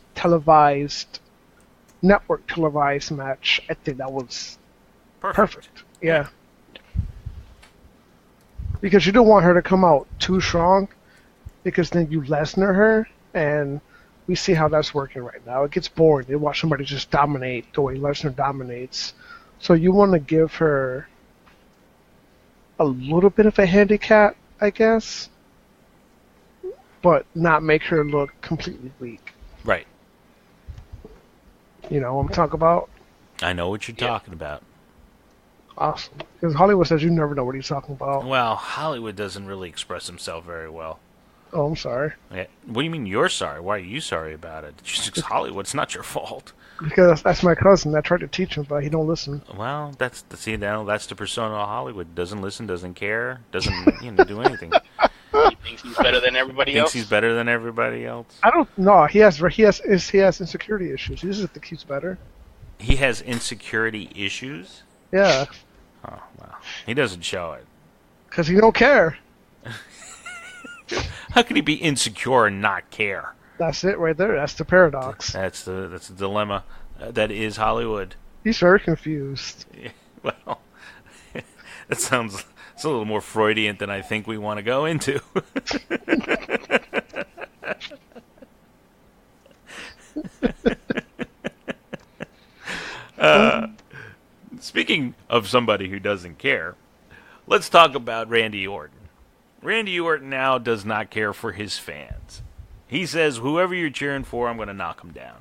network televised match, I think that was perfect. Yeah. Because you don't want her to come out too strong, because then you Lesnar her, and we see how that's working right now. It gets boring. You watch somebody just dominate the way Lesnar dominates. So you want to give her a little bit of a handicap, I guess, but not make her look completely weak. Right. You know what I'm talking about? I know what you're talking about. Awesome. Because Hollywood says you never know what he's talking about. Well, Hollywood doesn't really express himself very well. Oh, I'm sorry. Yeah. What do you mean you're sorry? Why are you sorry about it? It's just Hollywood. It's not your fault. Because that's my cousin. I tried to teach him, but he don't listen. Well, that's the persona of Hollywood. Doesn't listen, doesn't care, doesn't do anything. He thinks he's better than everybody else. Thinks he's better than everybody else. I don't know. He has insecurity issues. He doesn't think he's better. He has insecurity issues? Yeah. Oh, well. He doesn't show it. Because he don't care. How can he be insecure and not care? That's it right there. That's the paradox. That's the dilemma. That is Hollywood. He's very confused. Yeah, well, that sounds it's a little more Freudian than I think we want to go into. Speaking of somebody who doesn't care, let's talk about Randy Orton. Randy Orton now does not care for his fans. He says, whoever you're cheering for, I'm going to knock him down.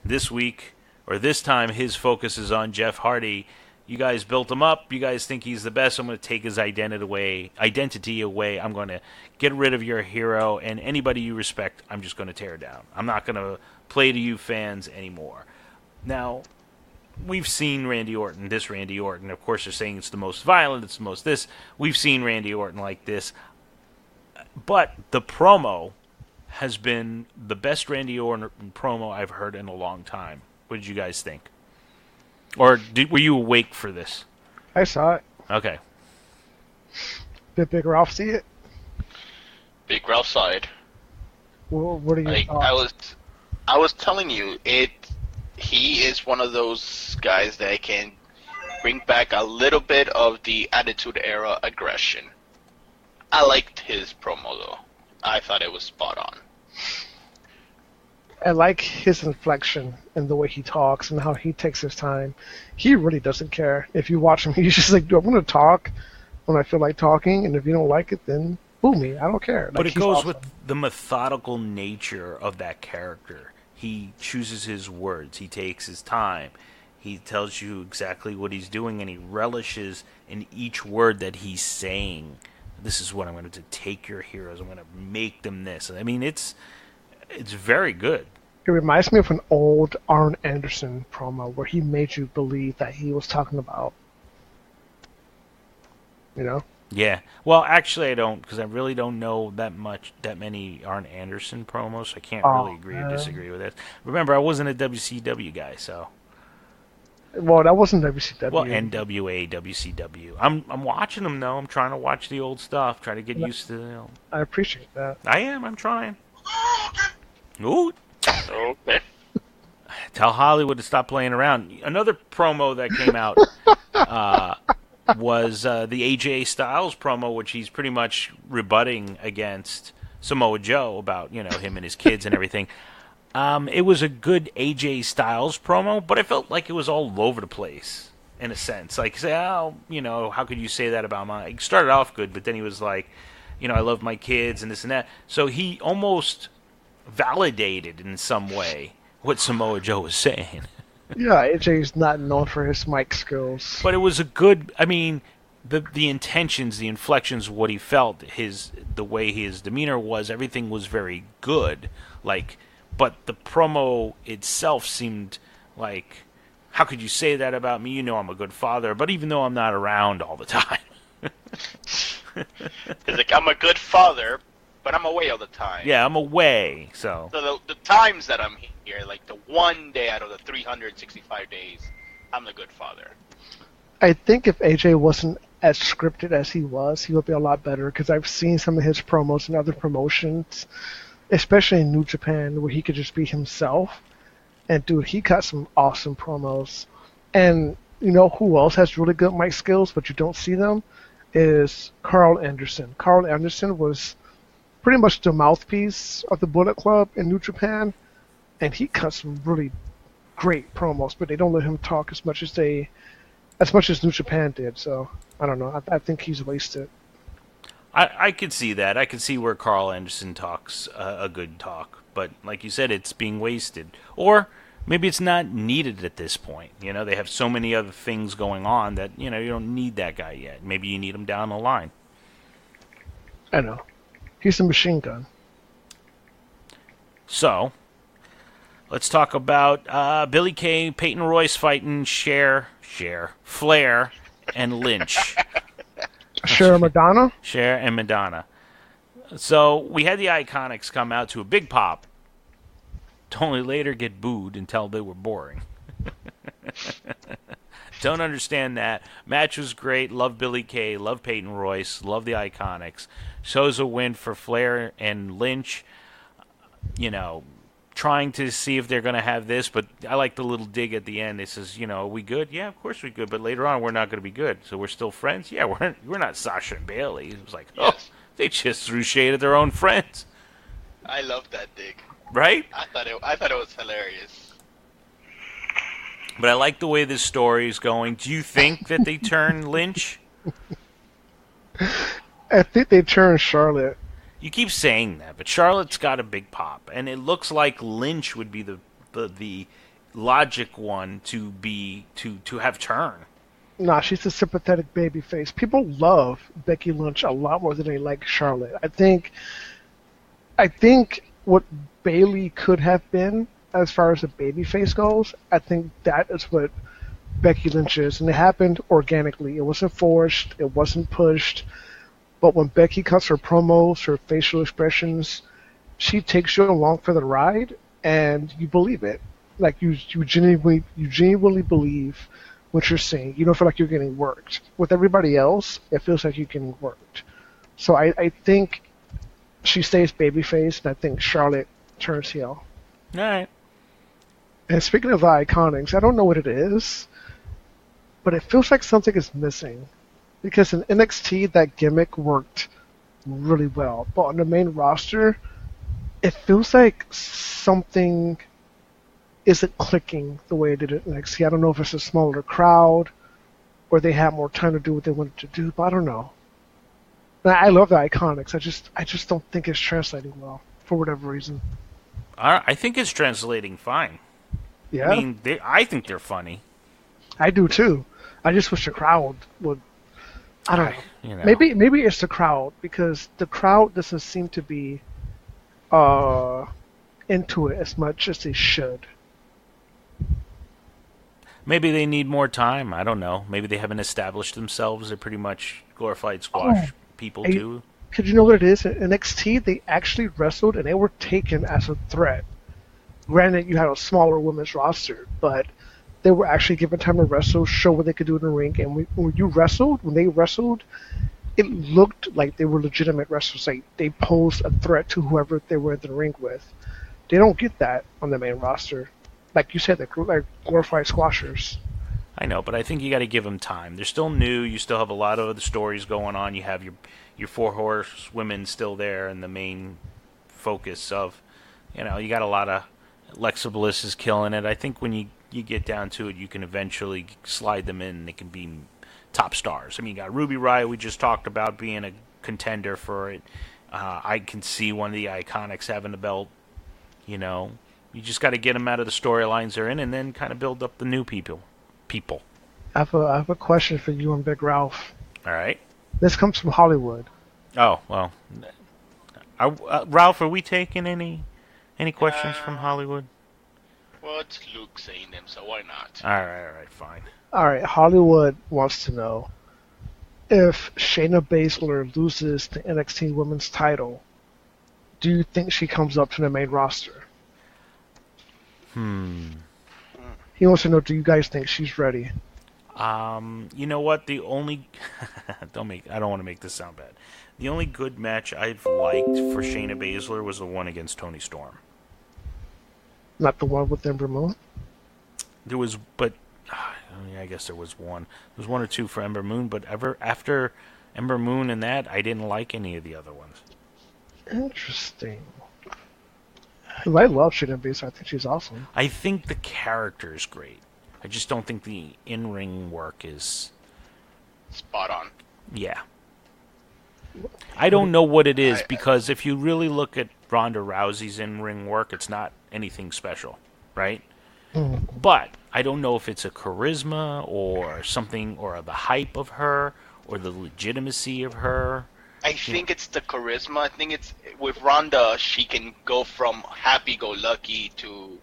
This week, or this time, his focus is on Jeff Hardy. You guys built him up. You guys think he's the best. I'm going to take his identity away. I'm going to get rid of your hero, and anybody you respect, I'm just going to tear down. I'm not going to play to you fans anymore. Now, we've seen Randy Orton, this Randy Orton. Of course, they're saying it's the most violent, it's the most this. We've seen Randy Orton like this. But the promo has been the best Randy Orton promo I've heard in a long time. What did you guys think? Or were you awake for this? I saw it. Okay. Did Big Ralph see it? Big Ralph saw it. Well, what are you thoughts? I was telling you, he is one of those guys that can bring back a little bit of the Attitude Era aggression. I liked his promo, though. I thought it was spot on. I like his inflection and the way he talks and how he takes his time. He really doesn't care. If you watch him, he's just like, I'm going to talk when I feel like talking, and if you don't like it, then boo me. I don't care. But like, it goes awesome. with the methodical nature of that character. He chooses his words. He takes his time. He tells you exactly what he's doing, and he relishes in each word that he's saying. This is what I'm going to do. Take your heroes. I'm going to make them this. I mean, it's very good. It reminds me of an old Arn Anderson promo where he made you believe that he was talking about, you know? Yeah. Well, actually, I don't, because I really don't know that many Arn Anderson promos. So I can't really agree or disagree with that. Remember, I wasn't a WCW guy, so. Well, that wasn't WCW. Well, NWA, WCW. I'm watching them though. I'm trying to watch the old stuff. Try to get used to. I appreciate that. I am. I'm trying. Ooh. Okay. Tell Hollywood to stop playing around. Another promo that came out was the AJ Styles promo, which he's pretty much rebutting against Samoa Joe about him and his kids and everything. It was a good AJ Styles promo, but I felt like it was all over the place in a sense. Like, say, how could you say that about my? It started off good, but then he was like, I love my kids and this and that. So he almost validated in some way what Samoa Joe was saying. Yeah, AJ's not known for his mic skills. But it was a good, the intentions, the inflections, what he felt, the way his demeanor was, everything was very good. But the promo itself seemed like, how could you say that about me? I'm a good father, but even though I'm not around all the time. It's like, I'm a good father, but I'm away all the time. Yeah, I'm away, so the times that I'm here, like the one day out of the 365 days, I'm the good father. I think if AJ wasn't as scripted as he would be a lot better, because I've seen some of his promos in other promotions, especially in New Japan, where he could just be himself. And dude, he cut some awesome promos. And you know who else has really good mic skills, but you don't see them, is Carl Anderson. Carl Anderson was pretty much the mouthpiece of the Bullet Club in New Japan, and he cut some really great promos, but they don't let him talk as much as New Japan did. So I don't know. I think he's wasted. I could see that. I could see where Carl Anderson talks a good talk, but like you said, it's being wasted. Or maybe it's not needed at this point. They have so many other things going on that, you don't need that guy yet. Maybe you need him down the line. I know. He's a machine gun. So, let's talk about Billy Kay, Peyton Royce fighting Flair, and Lynch. Cher Madonna? Cher and Madonna. So, we had the Iconics come out to a big pop, to only later get booed and tell they were boring. Don't understand that. Match was great. Love Billy Kay. Love Peyton Royce. Love the Iconics. Shows a win for Flair and Lynch. Trying to see if they're going to have this, but I like the little dig at the end. It says, are we good? Yeah, of course we're good, but later on we're not going to be good. So we're still friends? Yeah, we're not Sasha and Bailey. It was like, yes. They just threw shade at their own friends. I love that dig. Right? I thought it was hilarious. But I like the way this story is going. Do you think that they turn Lynch? I think they turn Charlotte. You keep saying that, but Charlotte's got a big pop, and it looks like Lynch would be the logic one to have turn. Nah, she's a sympathetic babyface. People love Becky Lynch a lot more than they like Charlotte. I think what Bayley could have been, as far as a babyface goes, I think that is what Becky Lynch is, and it happened organically. It wasn't forced. It wasn't pushed. But when Becky cuts her promos, her facial expressions, she takes you along for the ride, and you believe it. Like you genuinely believe what you're seeing. You don't feel like you're getting worked. With everybody else, it feels like you're getting worked. So I think she stays babyface, and I think Charlotte turns heel. All right. And speaking of the Iconics, I don't know what it is, but it feels like something is missing. Because in NXT, that gimmick worked really well. But on the main roster, it feels like something isn't clicking the way it did at NXT. I don't know if it's a smaller crowd or they have more time to do what they wanted to do, but I don't know. I love the Iconics. I just don't think it's translating well for whatever reason. I think it's translating fine. Yeah? I mean, I think they're funny. I do too. I just wish the crowd would... I don't know. You know. Maybe it's the crowd, because the crowd doesn't seem to be into it as much as they should. Maybe they need more time. I don't know. Maybe they haven't established themselves. They're pretty much glorified squash people too. Could you know what it is? In NXT, they actually wrestled and they were taken as a threat. Granted, you had a smaller women's roster, but they were actually given time to wrestle, show what they could do in the ring. And when they wrestled, it looked like they were legitimate wrestlers. Like they posed a threat to whoever they were in the ring with. They don't get that on the main roster. Like you said, they're like glorified squashers. I know, but I think you got to give them time. They're still new. You still have a lot of other stories going on. You have your four horsewomen still there, and the main focus of, you got a lot of Alexa Bliss is killing it. I think when you get down to it, you can eventually slide them in. And they can be top stars. I mean, you got Ruby Riott, we just talked about being a contender for it. I can see one of the Iconics having the belt. You know, you just got to get them out of the storylines they're in, and then kind of build up the new people. I have a question for you and Big Ralph. All right. This comes from Hollywood. Oh well, Ralph, are we taking any questions from Hollywood? Well, it's Luke saying them, so why not? All right, fine. All right, Hollywood wants to know if Shayna Baszler loses the NXT Women's title, do you think she comes up to the main roster? He wants to know, do you guys think she's ready? You know what? The only I don't want to make this sound bad. The only good match I've liked for Shayna Baszler was the one against Toni Storm. Not the one with Ember Moon? There was, but I guess there was one. There was one or two for Ember Moon, but after Ember Moon and that, I didn't like any of the other ones. Interesting. I love Shayna Baszler. I think she's awesome. I think the character is great. I just don't think the in-ring work is spot on. Yeah. I don't know what it is, because if you really look at Ronda Rousey's in-ring work, it's not anything special, right? But I don't know if it's a charisma or something, or the hype of her, or the legitimacy of her. I think it's the charisma. I think it's with Ronda, she can go from happy-go-lucky to,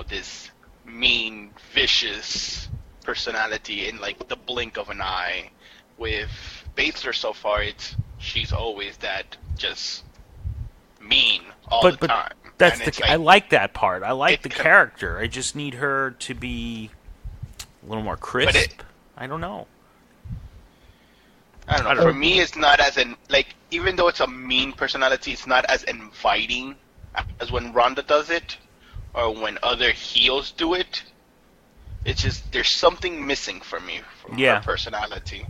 this mean, vicious personality in like the blink of an eye. With Baszler so far, she's always that just mean all the time. That's I like that part. I like the character. I just need her to be a little more crisp. I don't know. I don't know. For me, it's not as even though it's a mean personality, it's not as inviting as when Ronda does it, or when other heels do it. It's just, there's something missing for me from her personality.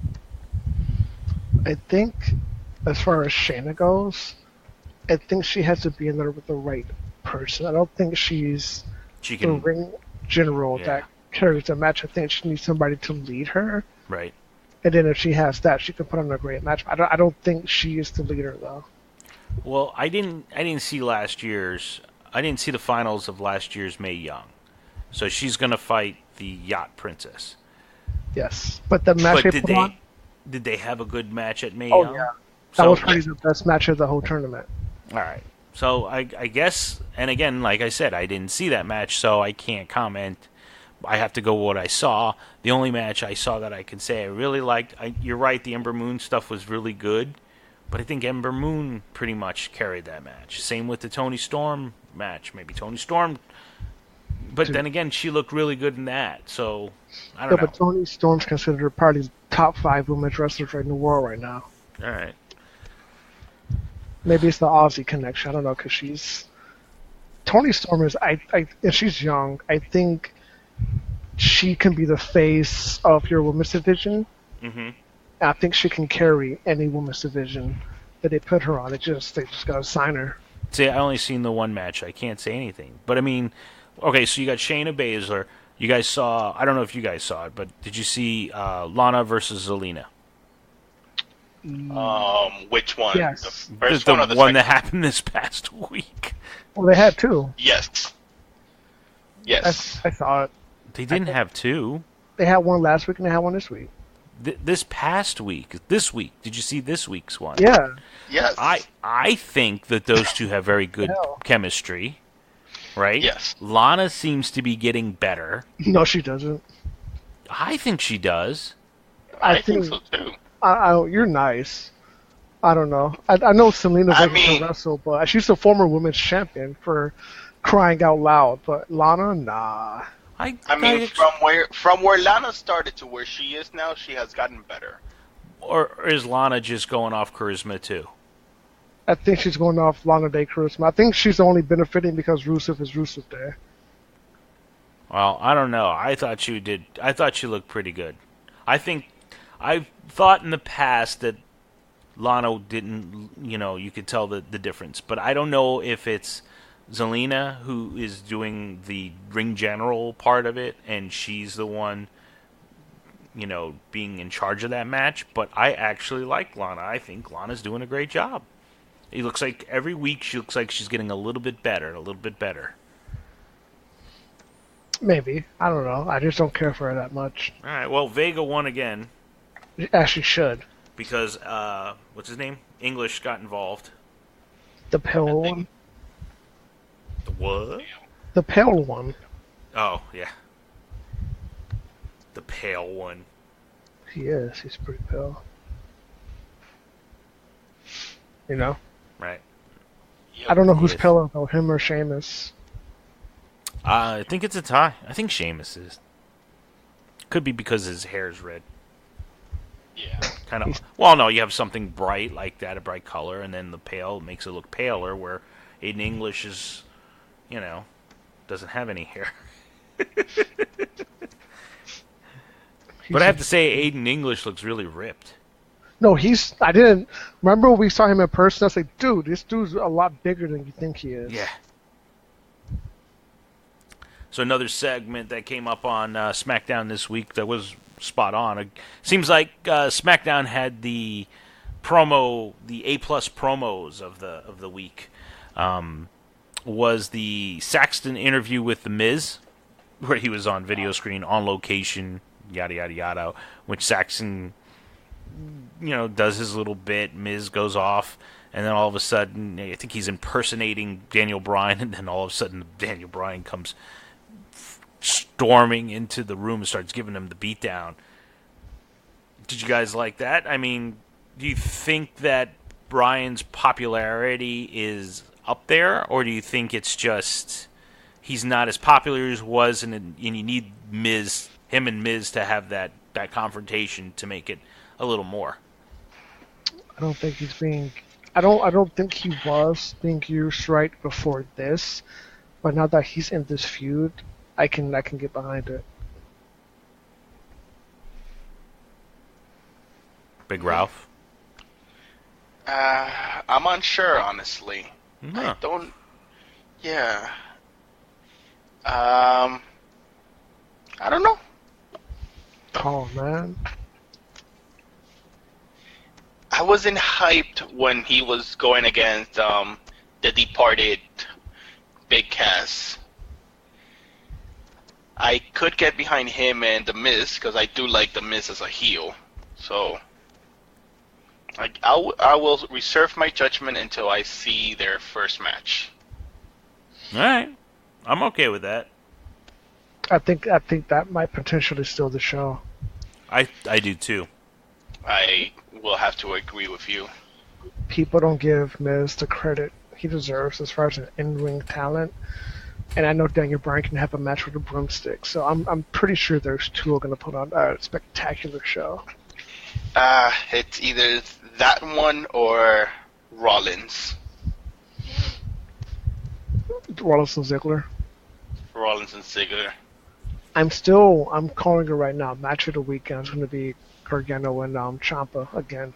I think, as far as Shayna goes, I think she has to be in there with the right person. I don't think she's the ring general that carries the match. I think she needs somebody to lead her. Right. And then if she has that, she can put on a great match. I don't think she is the leader, though. Well, I didn't see I didn't see the finals of last year's Mae Young. So she's going to fight the Yacht Princess. Yes. But the match did they have a good match at Mae Young? Oh, yeah. That was probably the best match of the whole tournament. All right. So I guess, and again, like I said, I didn't see that match, so I can't comment. I have to go with what I saw. The only match I saw that I can say I really liked, you're right, the Ember Moon stuff was really good, but I think Ember Moon pretty much carried that match. Same with the Toni Storm match. Maybe Toni Storm, but then again, she looked really good in that, so I don't know. But Toni Storm's considered probably top 5 women's wrestlers right in the world right now. All right. Maybe it's the Aussie connection. I don't know, because Toni Storm is, and she's young. I think she can be the face of your women's division. Mm-hmm. I think she can carry any women's division that they put her on. They just got to sign her. See, I only seen the one match. I can't say anything. But I mean, okay, so you got Shayna Baszler. You guys saw, I don't know if you guys saw it, but did you see Lana versus Zelina? Which one? Yes. The first the one or the one second? that happened this past week. Well, they had 2. Yes. I saw it. They didn't have 2. They had one last week and they had one this week. This past week. This week. Did you see this week's one? Yeah. Yes. I think that those two have very good chemistry. Right? Yes. Lana seems to be getting better. No, she doesn't. I think she does. I think so too. You're nice. I don't know. I know Selena's can wrestle, but she's a former women's champion, for crying out loud. But Lana, nah. From where Lana started to where she is now, she has gotten better. Or is Lana just going off charisma too? I think she's going off Lana Day charisma. I think she's only benefiting because Rusev is Rusev Day. Well, I don't know. I thought she looked pretty good. I've thought in the past that Lana didn't, you could tell the difference. But I don't know if it's Zelina who is doing the ring general part of it, and she's the one, being in charge of that match, but I actually like Lana. I think Lana's doing a great job. It looks like every week she looks like she's getting a little bit better, a little bit better. Maybe. I don't know. I just don't care for her that much. All right, well, Vega won again. As she should. Because, what's his name? English got involved. The pale one. The what? The pale one. Oh, yeah. The pale one. He is. He's pretty pale. You know? Right. I don't know who's paler, though, him or Sheamus. I think it's a tie. I think Sheamus is. Could be because his hair's red. Yeah. Kind of. Well, no, you have something bright like that, a bright color, and then the pale makes it look paler, where Aiden English is, doesn't have any hair. But I have to say, Aiden English looks really ripped. No, I didn't. Remember when we saw him in person? I was like, dude, this dude's a lot bigger than you think he is. Yeah. So another segment that came up on SmackDown this week that was spot on. It seems like SmackDown had the A+ promos of the week. Was the Saxton interview with The Miz, where he was on video screen, on location, yada, yada, yada, which Saxton, does his little bit, Miz goes off, and then all of a sudden, I think he's impersonating Daniel Bryan, and then all of a sudden Daniel Bryan comes storming into the room and starts giving him the beatdown. Did you guys like that? I mean, do you think that Bryan's popularity is up there, or do you think it's just he's not as popular as he was, and you need him and Miz to have that confrontation to make it a little more? I don't think he's being. I don't think he was being used right before this, but now that he's in this feud, I can get behind it. Big Ralph? I'm unsure, honestly. Huh. I don't. Yeah. I don't know. Oh man. I wasn't hyped when he was going against the departed Big Cass. I could get behind him and The Miz, because I do like The Miz as a heel. So, I will reserve my judgment until I see their first match. All right. I'm okay with that. I think that might potentially steal the show. I do too. I will have to agree with you. People don't give Miz the credit he deserves as far as an in-ring talent. And I know Daniel Bryan can have a match with a broomstick, so I'm pretty sure those two are going to put on a spectacular show. It's either that one or Rollins. Rollins and Ziggler. Rollins and Ziggler. I'm calling it right now. Match of the weekend is going to be Gargano and Ciampa again.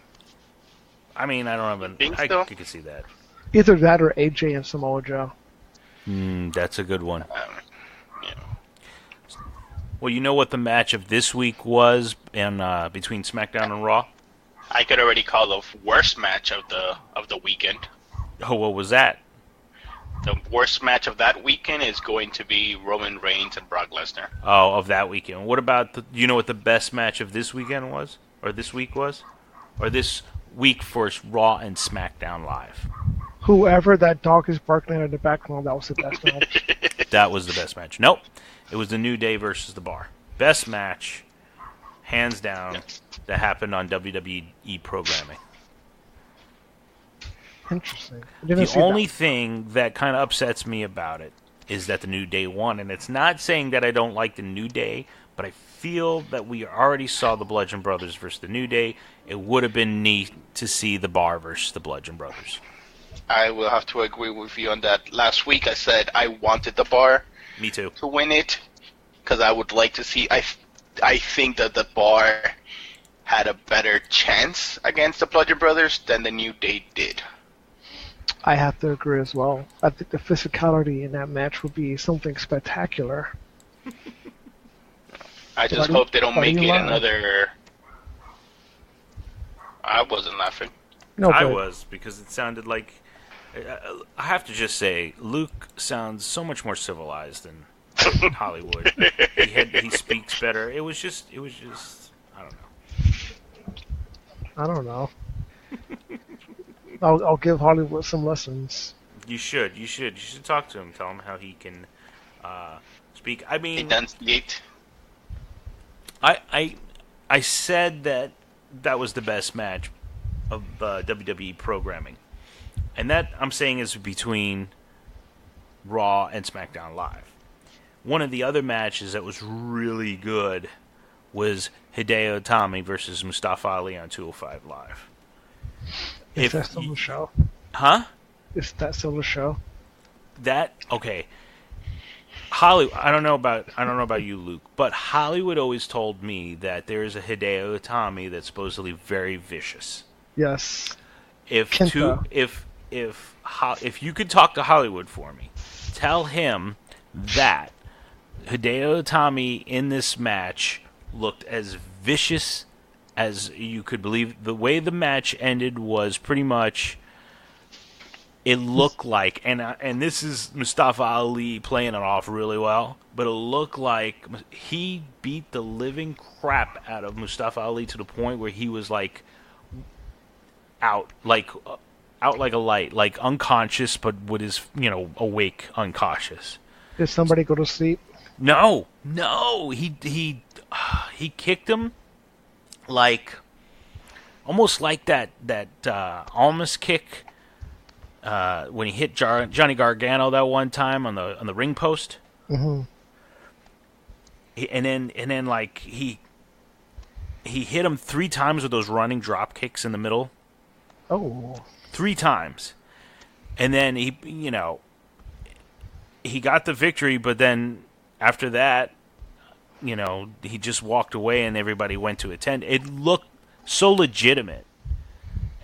I mean, I don't have Think I so? could see that. Either that or AJ and Samoa Joe. That's a good one. Yeah. Well, you know what the match of this week was between SmackDown and Raw? I could already call the worst match of the weekend. Oh, what was that? The worst match of that weekend is going to be Roman Reigns and Brock Lesnar. Oh, of that weekend. What about you know what the best match of this weekend was? Or this week was? Or this week for Raw and SmackDown Live? Whoever that dog is barking at in the background, that was the best match. That was the best match. Nope. It was the New Day versus The Bar. Best match, hands down, that happened on WWE programming. Interesting. The only thing that kind of upsets me about it is that the New Day won. And it's not saying that I don't like the New Day, but I feel that we already saw the Bludgeon Brothers versus the New Day. It would have been neat to see The Bar versus the Bludgeon Brothers. I will have to agree with you on that. Last week I said I wanted The Bar Me too. to win it, because I would like to see... I think that The Bar had a better chance against the Bludgeon Brothers than the New Day did. I have to agree as well. I think the physicality in that match would be something spectacular. I just hope they don't make it lying? another. I wasn't laughing. No, I but was, because it sounded like. I have to just say, Luke sounds so much more civilized than Hollywood. He speaks better. It was just. I don't know. I don't know. I'll give Hollywood some lessons. You should talk to him. Tell him how he can speak. I mean, Enunciate. I said that was the best match of WWE programming, and that I'm saying is between Raw and SmackDown Live. One of the other matches that was really good was Hideo Itami versus Mustafa Ali on 205 Live. Is that still the show? Huh? Is that still the show? Okay. Hollywood. I don't know about you, Luke, but Hollywood always told me that there is a Hideo Itami that's supposedly very vicious. Yes. If you could talk to Hollywood for me, tell him that Hideo Itami in this match looked as vicious as you could believe. The way the match ended was pretty much. It looked like, and this is Mustafa Ali playing it off really well, but it looked like he beat the living crap out of Mustafa Ali to the point where he was like out like a light, like unconscious, but with his awake, unconscious. Did somebody go to sleep? No, he kicked him like almost like that Almas kick. When he hit Johnny Gargano that one time on the ring post, and then like he hit him 3 times with those running drop kicks in the middle. Oh, 3 times, and then he got the victory. But then after that, he just walked away, and everybody went to attend. It looked so legitimate.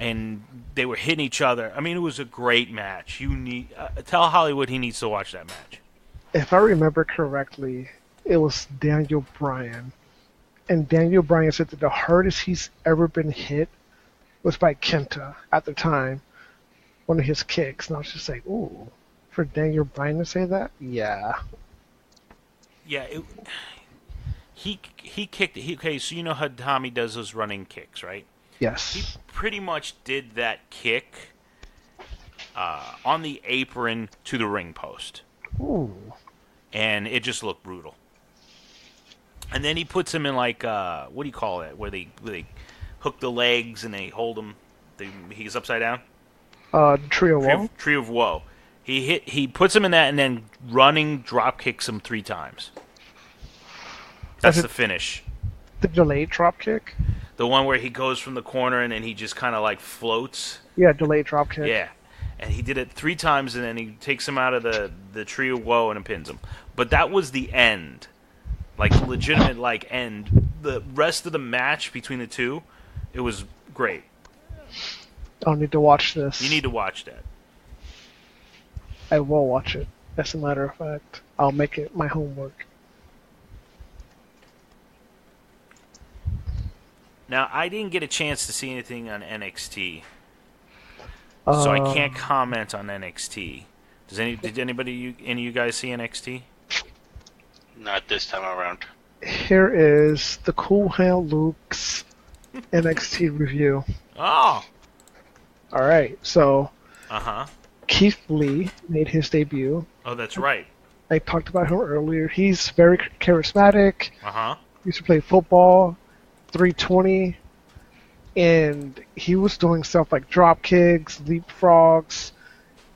And they were hitting each other. I mean, it was a great match. You need tell Hollywood he needs to watch that match. If I remember correctly, it was Daniel Bryan, and Daniel Bryan said that the hardest he's ever been hit was by Kenta at the time, one of his kicks. And I was just like, ooh, for Daniel Bryan to say that, yeah. Yeah, he kicked. Okay, so you know how Tommy does those running kicks, right? Yes. He pretty much did that kick on the apron to the ring post. Ooh. And it just looked brutal. And then he puts him in like, what do you call it? Where they hook the legs and they hold him. He's upside down? Tree of Woe? Tree of Woe. He puts him in that and then running drop kicks him 3 times. That's the finish. The delayed drop kick? The one where he goes from the corner and then he just kind of like floats. Yeah, delayed drop kick. Yeah. And he did it 3 times and then he takes him out of the Tree of Woe and pins him. But that was the end. Like, legitimate, end. The rest of the match between the two, it was great. I'll need to watch this. You need to watch that. I will watch it. As a matter of fact, I'll make it my homework. Now, I didn't get a chance to see anything on NXT, so I can't comment on NXT. Did any of you guys see NXT? Not this time around. Here is the Cool Hand Luke's NXT review. Oh! Alright, so Uh-huh. Keith Lee made his debut. Oh, that's right. I talked about him earlier. He's very charismatic. Uh-huh. He used to play football, 320, and he was doing stuff like drop kicks, leapfrogs.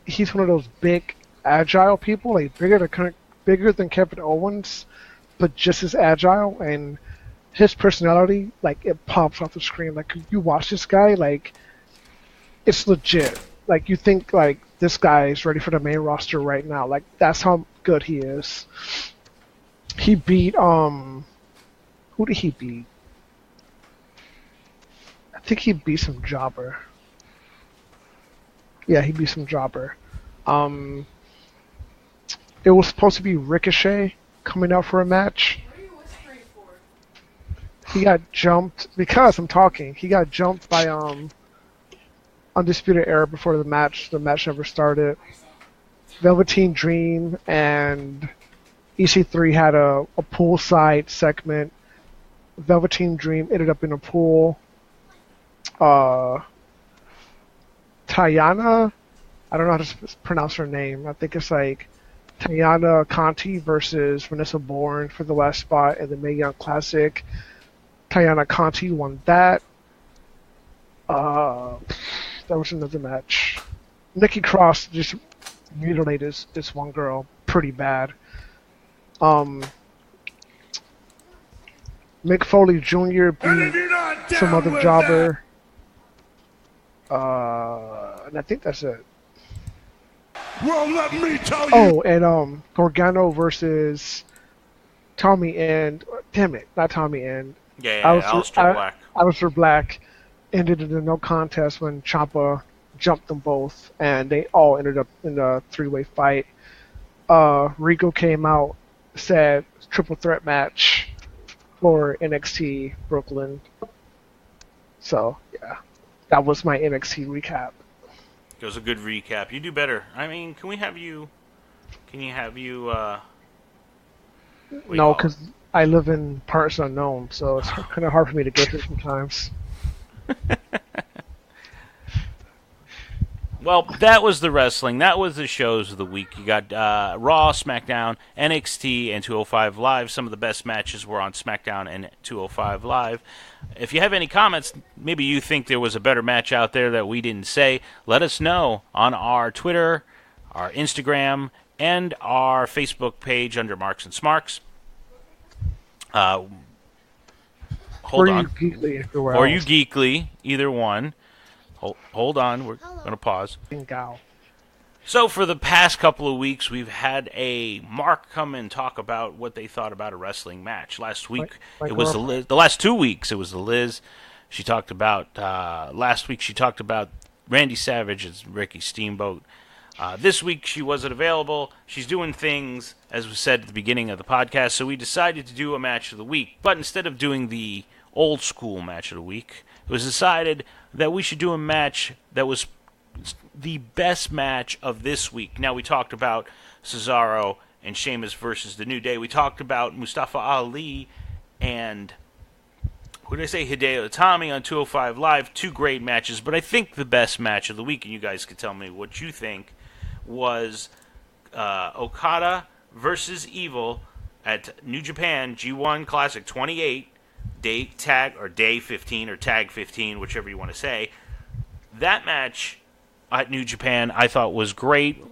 He's one of those big, agile people, like bigger than Kevin Owens, but just as agile. And his personality, like, it pops off the screen. Like, you watch this guy, like, it's legit. Like, you think, like, this guy is ready for the main roster right now. Like, that's how good he is. He beat, who did he beat? I think he beat some jobber. Yeah, he beat some jobber. It was supposed to be Ricochet coming out for a match. What are you whispering for? He got jumped because I'm talking. He got jumped by Undisputed Era before the match. The match never started. Velveteen Dream and EC3 had a poolside segment. Velveteen Dream ended up in a pool. Tayana, I don't know how to pronounce her name. I think it's like Tayana Conti versus Vanessa Bourne for the last spot in the Mae Young Classic. Tayana Conti won that. That was another match. Nikki Cross just mutilated this one girl pretty bad. Mick Foley Jr. beat some other jobber. And I think that's it. Well, let me tell you. Oh, and Gargano versus Tommy and damn it, not Tommy and Aleister Black. Aleister Black ended in a no contest when Ciampa jumped them both, and they all ended up in a three-way fight. Rico came out, said triple threat match for NXT Brooklyn. So yeah, that was my NXT recap. It was a good recap. You do better. I mean, can you have you? No, because I live in parts unknown, so it's kind of hard for me to get here sometimes. Well, that was the wrestling. That was the shows of the week. You got Raw, SmackDown, NXT, and 205 Live. Some of the best matches were on SmackDown and 205 Live. If you have any comments, maybe you think there was a better match out there that we didn't say, let us know on our Twitter, our Instagram, and our Facebook page under Marks and Smarks. Hold on. Or you Geekly, either one. Hold on, we're going to pause. So for the past couple of weeks, we've had a Mark come and talk about what they thought about a wrestling match. Last week, it was the Liz. The last 2 weeks, it was the Liz. She talked about, last week she talked about Randy Savage and Ricky Steamboat. This week she wasn't available. She's doing things, as was said at the beginning of the podcast, so we decided to do a match of the week. But instead of doing the old school match of the week, it was decided that we should do a match that was the best match of this week. Now, we talked about Cesaro and Sheamus versus The New Day. We talked about Mustafa Ali and, who did I say, Hideo Itami on 205 Live. Two great matches, but I think the best match of the week, and you guys can tell me what you think, was Okada versus at New Japan G1 Classic 28. Day 15 or tag 15, whichever you want to say. That match at New Japan I thought was great.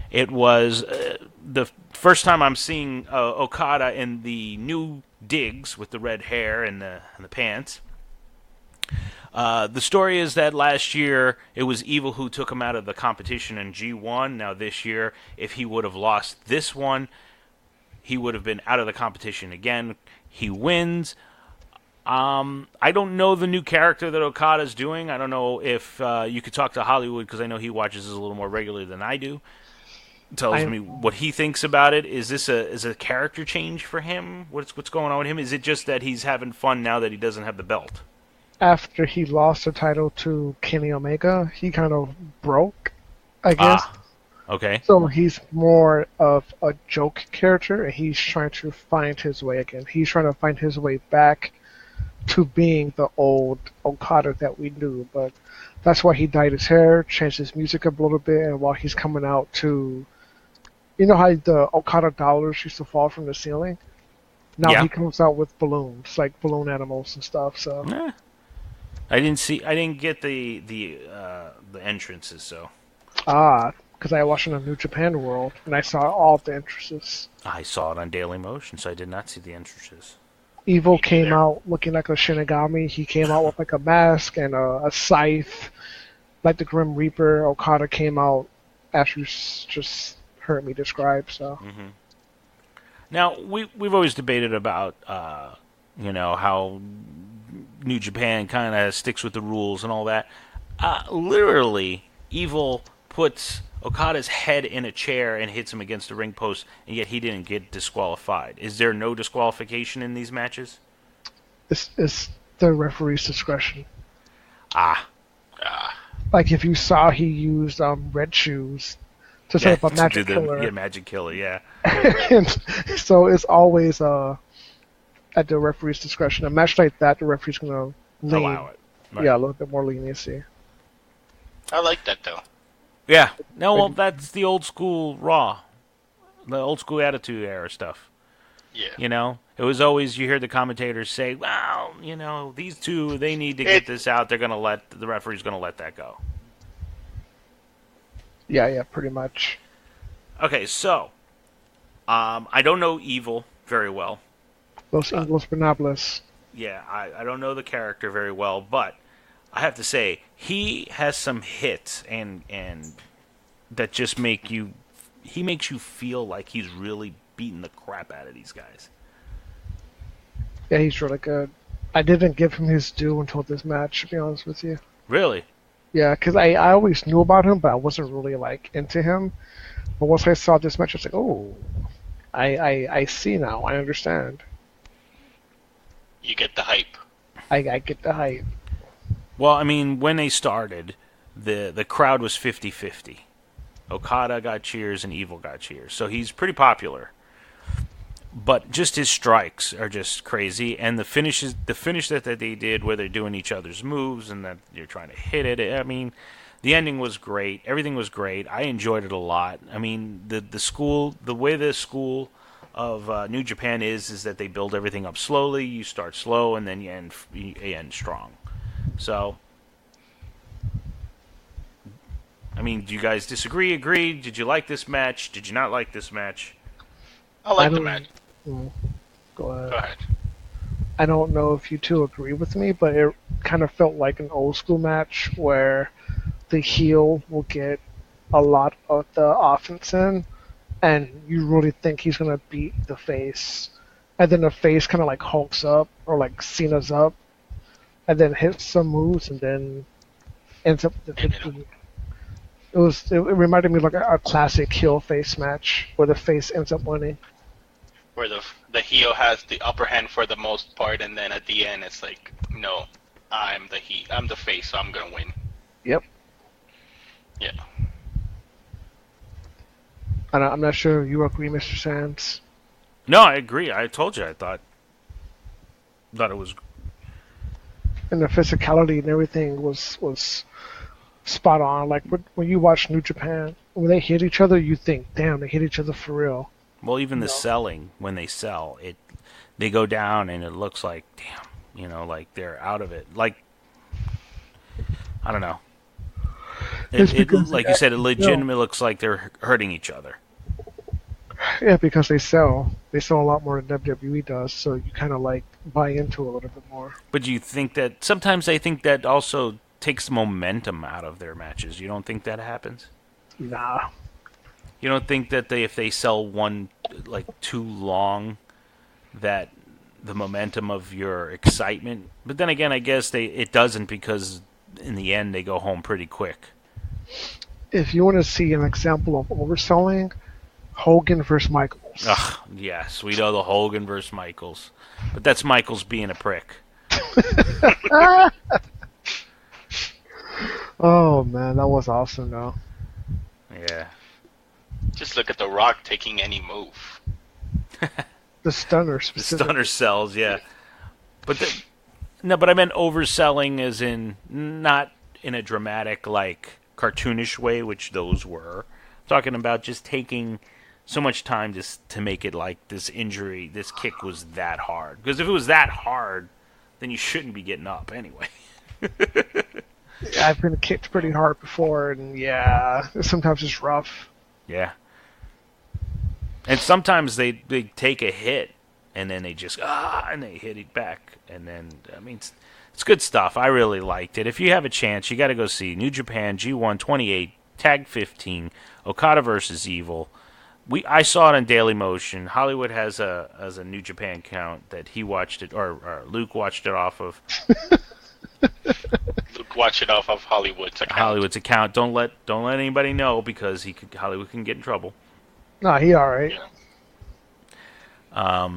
It was the first time I'm seeing Okada in the new digs with the red hair and the pants. The story is that last year it was Evil who took him out of the competition in G1. Now this year, if he would have lost this one, he would have been out of the competition again. He wins. I don't know the new character that Okada's doing. I don't know if you could talk to Hollywood, because I know he watches this a little more regularly than I do. Tells me what he thinks about it. Is this a character change for him? What's going on with him? Is it just that he's having fun now that he doesn't have the belt? After he lost the title to Kenny Omega, he kind of broke, I guess. Okay. So he's more of a joke character, and he's trying to find his way again. He's trying to find his way back to being the old Okada that we knew, but that's why he dyed his hair, changed his music up a little bit, and while he's coming out to, you know how the Okada dollars used to fall from the ceiling? Now he comes out with balloons, like balloon animals and stuff. So I didn't get the entrances, so. Because I watched it on New Japan World, and I saw all the entrances. I saw it on Daily Motion, so I did not see the entrances. Evil came out looking like a Shinigami. He came out with like a mask and a scythe, like the Grim Reaper. Okada came out as you just heard me describe. So. Mm-hmm. Now we've always debated about how New Japan kind of sticks with the rules and all that. Literally, Evil puts Okada's head in a chair and hits him against the ring post, and yet he didn't get disqualified. Is there no disqualification in these matches? It's the referee's discretion. Ah. Like if you saw he used red shoes to set up a magic killer. Yeah, magic killer, yeah. And so it's always at the referee's discretion. A match like that, the referee's going to allow it. Right. Yeah, a little bit more leniency. I like that, though. Yeah. No, well, that's the old school Raw. The old school Attitude Era stuff. Yeah. You know? It was always, you hear the commentators say, well, you know, these two, they need to get this out. The referee's going to let that go. Yeah, pretty much. Okay, so, I don't know Evil very well. Los Ingles Benables. Yeah, I don't know the character very well, but I have to say, he has some hits and that just makes you feel like he's really beating the crap out of these guys. Yeah, he's really good. I didn't give him his due until this match, to be honest with you. Really? Yeah, because I always knew about him, but I wasn't really, like, into him. But once I saw this match, I was like, oh, I see now. I understand. You get the hype. I get the hype. Well, I mean, when they started, the crowd was 50-50. Okada got cheers and Evil got cheers. So he's pretty popular. But just his strikes are just crazy, and the finish that they did, where they're doing each other's moves and that you're trying to hit it. I mean, the ending was great. Everything was great. I enjoyed it a lot. I mean, the way the school of New Japan is that they build everything up slowly. You start slow, and then you end strong. So, I mean, do you guys disagree? Agree? Did you like this match? Did you not like this match? I like the match. Go ahead. Go ahead. I don't know if you two agree with me, but it kind of felt like an old school match where the heel will get a lot of the offense in, and you really think he's going to beat the face. And then the face kind of like hulks up, or like Cena's up, and then hits some moves, and then ends up... It reminded me of like a classic heel face match, where the face ends up winning. Where the heel has the upper hand for the most part, and then at the end it's like, no, I'm the face, so I'm gonna win. Yep. Yeah. I'm not sure if you agree, Mr. Sands. No, I agree. I told you I thought it was... And the physicality and everything was spot on. Like when you watch New Japan, when they hit each other, you think, damn, they hit each other for real. Well, even the selling, when they sell, they go down and it looks like, damn, like they're out of it. Like, I don't know. Like you said, it legitimately looks like they're hurting each other. Yeah, because they sell a lot more than WWE does, so you kind of like buy into it a little bit more. But you think that sometimes I think that also takes momentum out of their matches. You don't think that happens? Nah. You don't think that if they sell one like too long, that the momentum of your excitement? But then again, I guess it doesn't, because in the end they go home pretty quick. If you want to see an example of overselling, Hogan versus Michaels. Ugh, yes, we know the Hogan versus Michaels, but that's Michaels being a prick. Oh man, that was awesome though. Yeah. Just look at The Rock taking any move. The stunner specifically. The stunner sells, yeah. But I meant overselling as in not in a dramatic, like, cartoonish way, which those were. I'm talking about just taking so much time to make it like this kick was that hard. Because if it was that hard, then you shouldn't be getting up anyway. I've been kicked pretty hard before, and yeah, sometimes it's rough. Yeah. And sometimes they take a hit, and then they just, and they hit it back. And then, I mean, it's good stuff. I really liked it. If you have a chance, you got to go see New Japan G1 28, Tag 15, Okada versus Evil. I saw it on Daily Motion. Hollywood has a New Japan account that he watched it, or Luke watched it off of. Luke watched it off of Hollywood's account. Hollywood's account. Don't let anybody know, because Hollywood can get in trouble. No, he all right. Yeah.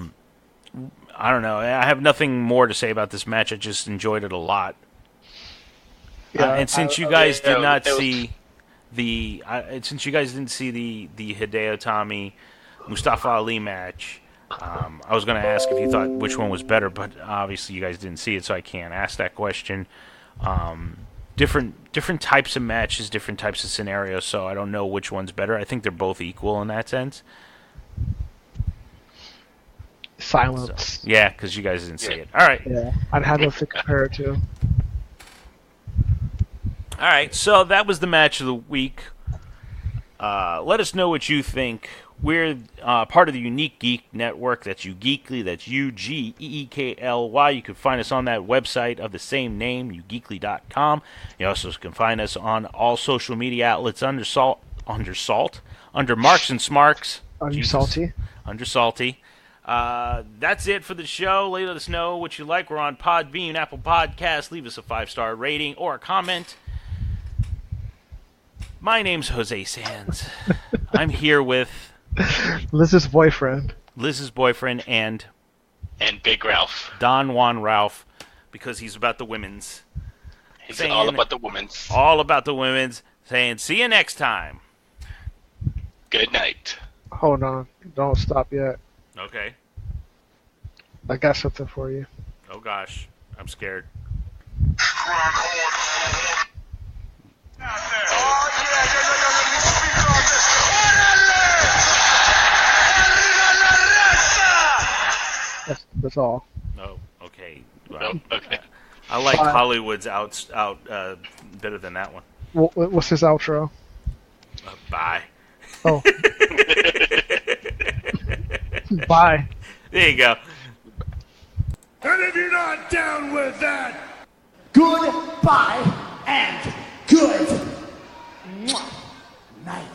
I don't know. I have nothing more to say about this match. I just enjoyed it a lot. Yeah, and since you guys did not see since you guys didn't see the Hideo Itami Mustafa Ali match, I was going to ask if you thought which one was better, but obviously you guys didn't see it, so I can't ask that question. Different types of matches, different types of scenarios, so I don't know which one's better. I think they're both equal in that sense. Silence. So, yeah, because you guys didn't see it. All right. Yeah, I'd have nothing to compare it to. All right, so that was the match of the week. Let us know what you think. We're part of the Unique Geek Network. That's YouGeekly. That's UGEEKLY. You can find us on that website of the same name, ugeekly.com. You also can find us on all social media outlets under Marks and Smarks. Under Salty. Under Salty. That's it for the show. Let us know what you like. We're on Podbean, Apple Podcasts. Leave us a 5-star rating or a comment. My name's Jose Sands. I'm here with Liz's boyfriend. and Big Ralph. Don Juan Ralph, because he's about the women's. He's all about the women's. All about the women's. Saying, see you next time. Good night. Hold on. Don't stop yet. Okay. I got something for you. Oh, gosh. I'm scared. That's all. Oh, okay. Well, Okay. I like Hollywood's out better than that one. What's his outro? Bye. Oh. Bye. There you go. And if you're not down with that, Goodbye and good night.